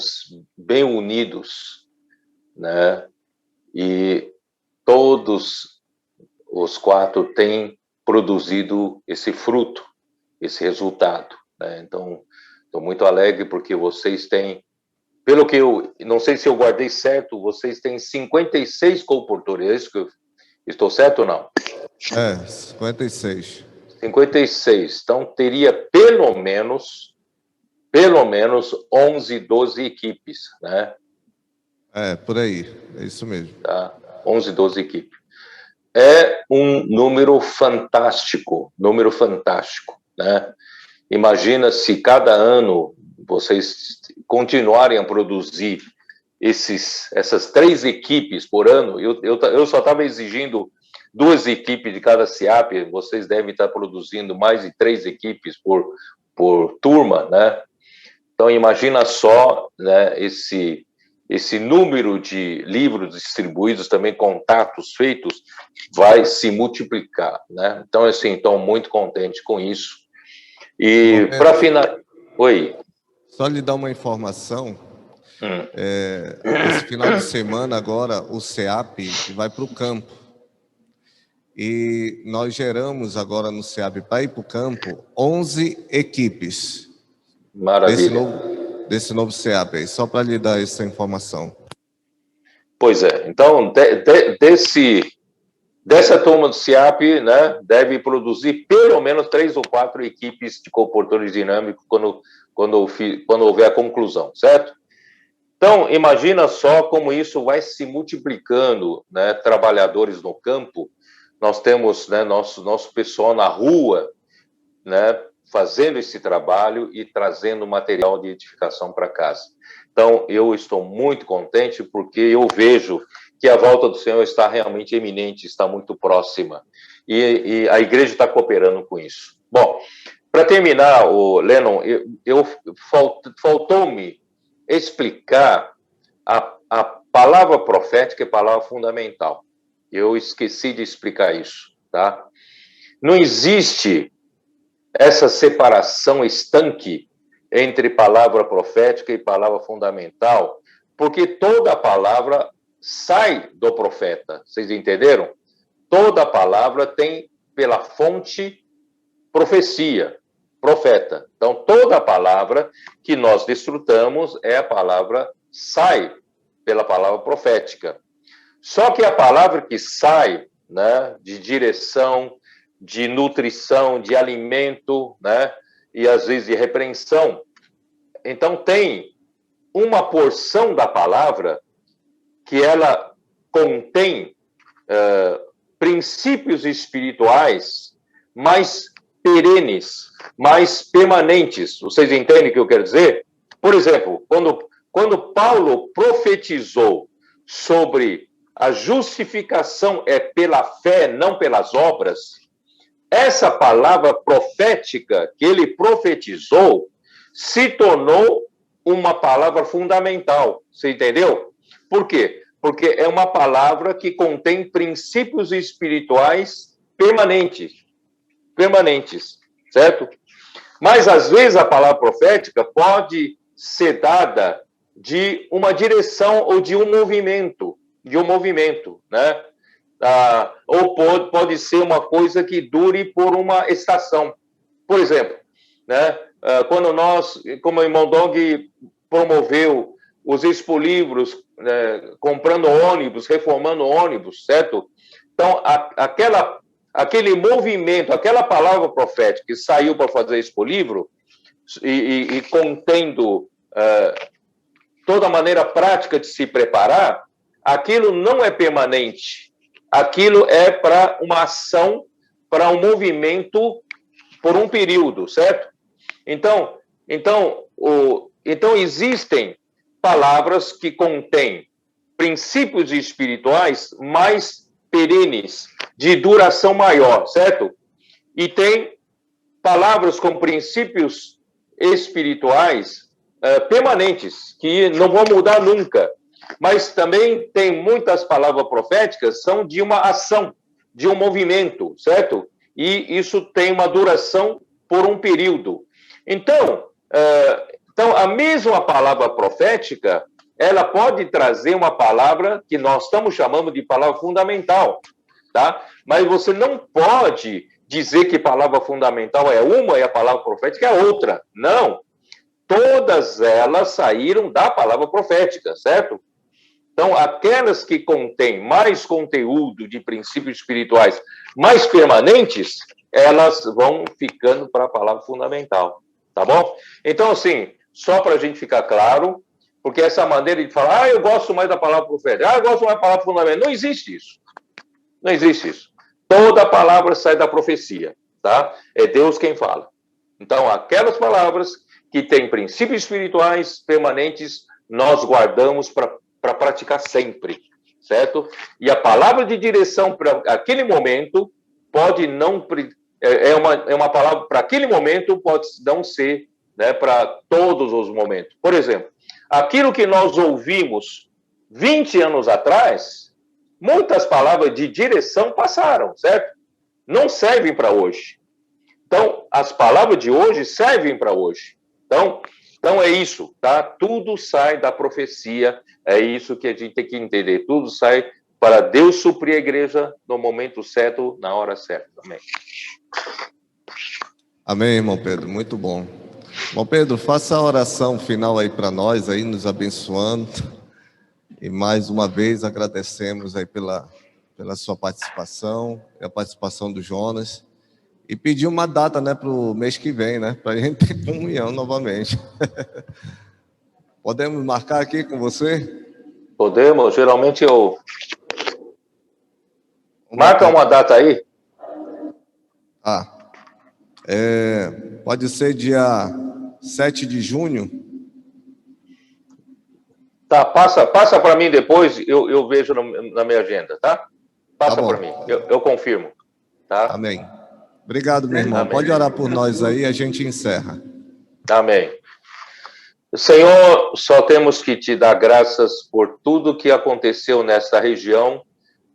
Speaker 1: bem unidos, né? E todos os 4 têm produzido esse fruto, esse resultado, né? Então, estou muito alegre porque vocês têm, pelo que eu não sei se eu guardei certo, vocês têm 56 colportores, é isso que eu estou certo ou não?
Speaker 3: 56.
Speaker 1: 56. Então, teria pelo menos 11, 12 equipes, né?
Speaker 3: Por aí, é isso mesmo.
Speaker 1: Tá? 11, 12 equipes. É um número fantástico, né? Imagina se cada ano vocês continuarem a produzir essas 3 equipes por ano. Eu só estava exigindo 2 equipes de cada SEAP, vocês devem estar produzindo mais de 3 equipes por turma, né? Então, imagina só, né, esse número de livros distribuídos, também contatos feitos, vai se multiplicar, né? Então, assim, estou muito contente com isso. E para finalizar... Oi.
Speaker 3: Só lhe dar uma informação. Esse final de semana, agora, o SEAP vai para o campo. E nós geramos agora no SEAP, para ir para o campo, 11 equipes.
Speaker 1: Maravilha.
Speaker 3: Desse novo SEAP aí, só para lhe dar essa informação.
Speaker 1: Pois é. Então, dessa turma do SEAP, né, deve produzir pelo menos 3 ou 4 equipes de comportores dinâmicos quando houver a conclusão, certo? Então, imagina só como isso vai se multiplicando, né, trabalhadores no campo. Nós temos, né, nosso pessoal na rua, né, fazendo esse trabalho e trazendo material de edificação para casa. Então, eu estou muito contente porque eu vejo que a volta do Senhor está realmente iminente, está muito próxima. E a igreja está cooperando com isso. Bom, para terminar, Lennon, faltou-me explicar a palavra profética e a palavra fundamental. Eu esqueci de explicar isso, tá? Não existe essa separação estanque entre palavra profética e palavra fundamental, porque toda palavra sai do profeta. Vocês entenderam? Toda palavra tem pela fonte profecia, profeta. Então, toda palavra que nós desfrutamos é a palavra sai pela palavra profética. Só que a palavra que sai, né, de direção, de nutrição, de alimento, né, e às vezes de repreensão, então tem uma porção da palavra que ela contém princípios espirituais mais perenes, mais permanentes. Vocês entendem o que eu quero dizer? Por exemplo, quando Paulo profetizou sobre a justificação é pela fé, não pelas obras, essa palavra profética que ele profetizou se tornou uma palavra fundamental. Você entendeu? Por quê? Porque é uma palavra que contém princípios espirituais permanentes, certo? Mas, às vezes, a palavra profética pode ser dada de uma direção ou de um movimento, né? Ou pode ser uma coisa que dure por uma estação. Por exemplo, né? Quando como o irmão Dong promoveu os expolivros, comprando ônibus, reformando ônibus, certo? Então, aquele movimento, aquela palavra profética que saiu para fazer expolivro e contendo toda a maneira prática de se preparar, aquilo não é permanente. Aquilo é para uma ação, para um movimento por um período, certo? Então existem palavras que contêm princípios espirituais mais perenes, de duração maior, certo? E tem palavras com princípios espirituais permanentes, que não vão mudar nunca. Mas também tem muitas palavras proféticas, são de uma ação, de um movimento, certo? E isso tem uma duração por um período. Então, a mesma palavra profética, ela pode trazer uma palavra que nós estamos chamando de palavra fundamental, tá? Mas você não pode dizer que palavra fundamental é uma e a palavra profética é outra. Não. Todas elas saíram da palavra profética, certo? Então, aquelas que contêm mais conteúdo de princípios espirituais mais permanentes, elas vão ficando para a palavra fundamental, tá bom? Então, assim, só para a gente ficar claro, porque essa maneira de falar, eu gosto mais da palavra profética, eu gosto mais da palavra fundamental, não existe isso. Não existe isso. Toda palavra sai da profecia, tá? É Deus quem fala. Então, aquelas palavras que têm princípios espirituais permanentes, nós guardamos para praticar sempre, certo? E a palavra de direção para aquele momento pode não... É uma palavra para aquele momento, pode não ser, né, para todos os momentos. Por exemplo, aquilo que nós ouvimos 20 anos atrás, muitas palavras de direção passaram, certo? Não servem para hoje. Então, as palavras de hoje servem para hoje. Então é isso, tá? Tudo sai da profecia, é isso que a gente tem que entender. Tudo sai para Deus suprir a igreja no momento certo, na hora certa. Amém.
Speaker 3: Amém, irmão Pedro, muito bom. Irmão Pedro, faça a oração final aí para nós, aí nos abençoando. E mais uma vez agradecemos aí pela sua participação, e a participação do Jonas. E pedir uma data, né, para o mês que vem, né, para a gente ter comunhão novamente. Podemos marcar aqui com você?
Speaker 1: Podemos, geralmente eu... Marca uma data aí.
Speaker 3: Pode ser dia 7 de junho?
Speaker 1: Tá, passa para mim depois, eu vejo na minha agenda, tá? Passa para mim, eu confirmo, tá?
Speaker 3: Amém. Obrigado, meu irmão.
Speaker 1: Amém.
Speaker 3: Pode orar por nós aí, a gente encerra.
Speaker 1: Amém. Senhor, só temos que te dar graças por tudo que aconteceu nesta região,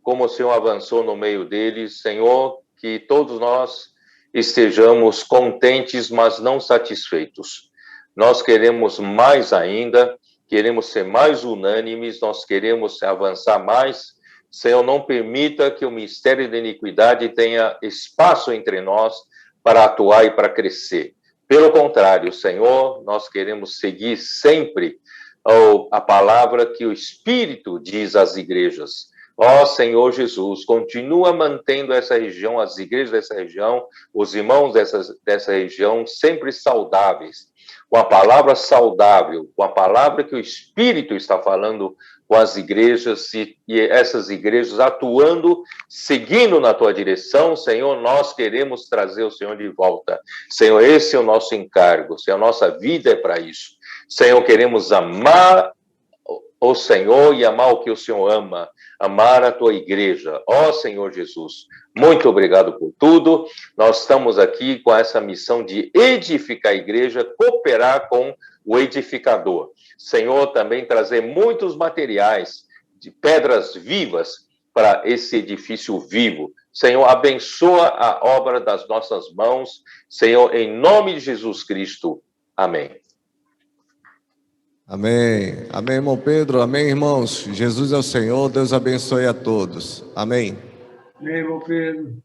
Speaker 1: como o Senhor avançou no meio deles. Senhor, que todos nós estejamos contentes, mas não satisfeitos. Nós queremos mais ainda, queremos ser mais unânimes, nós queremos avançar mais. Senhor, não permita que o mistério da iniquidade tenha espaço entre nós para atuar e para crescer. Pelo contrário, Senhor, nós queremos seguir sempre a palavra que o Espírito diz às igrejas. Ó Senhor Jesus, continua mantendo essa região, as igrejas dessa região, os irmãos dessa região sempre saudáveis, com a palavra saudável, com a palavra que o Espírito está falando com as igrejas e essas igrejas atuando, seguindo na tua direção. Senhor, nós queremos trazer o Senhor de volta. Senhor, esse é o nosso encargo, Senhor, a nossa vida é para isso. Senhor, queremos amar o Senhor e amar o que o Senhor ama, amar a tua igreja. Ó Senhor Jesus, muito obrigado por tudo. Nós estamos aqui com essa missão de edificar a igreja, cooperar com o edificador. Senhor, também trazer muitos materiais de pedras vivas para esse edifício vivo. Senhor, abençoa a obra das nossas mãos. Senhor, em nome de Jesus Cristo. Amém.
Speaker 3: Amém. Amém, irmão Pedro. Amém, irmãos. Jesus é o Senhor. Deus abençoe a todos. Amém.
Speaker 7: Amém, irmão Pedro.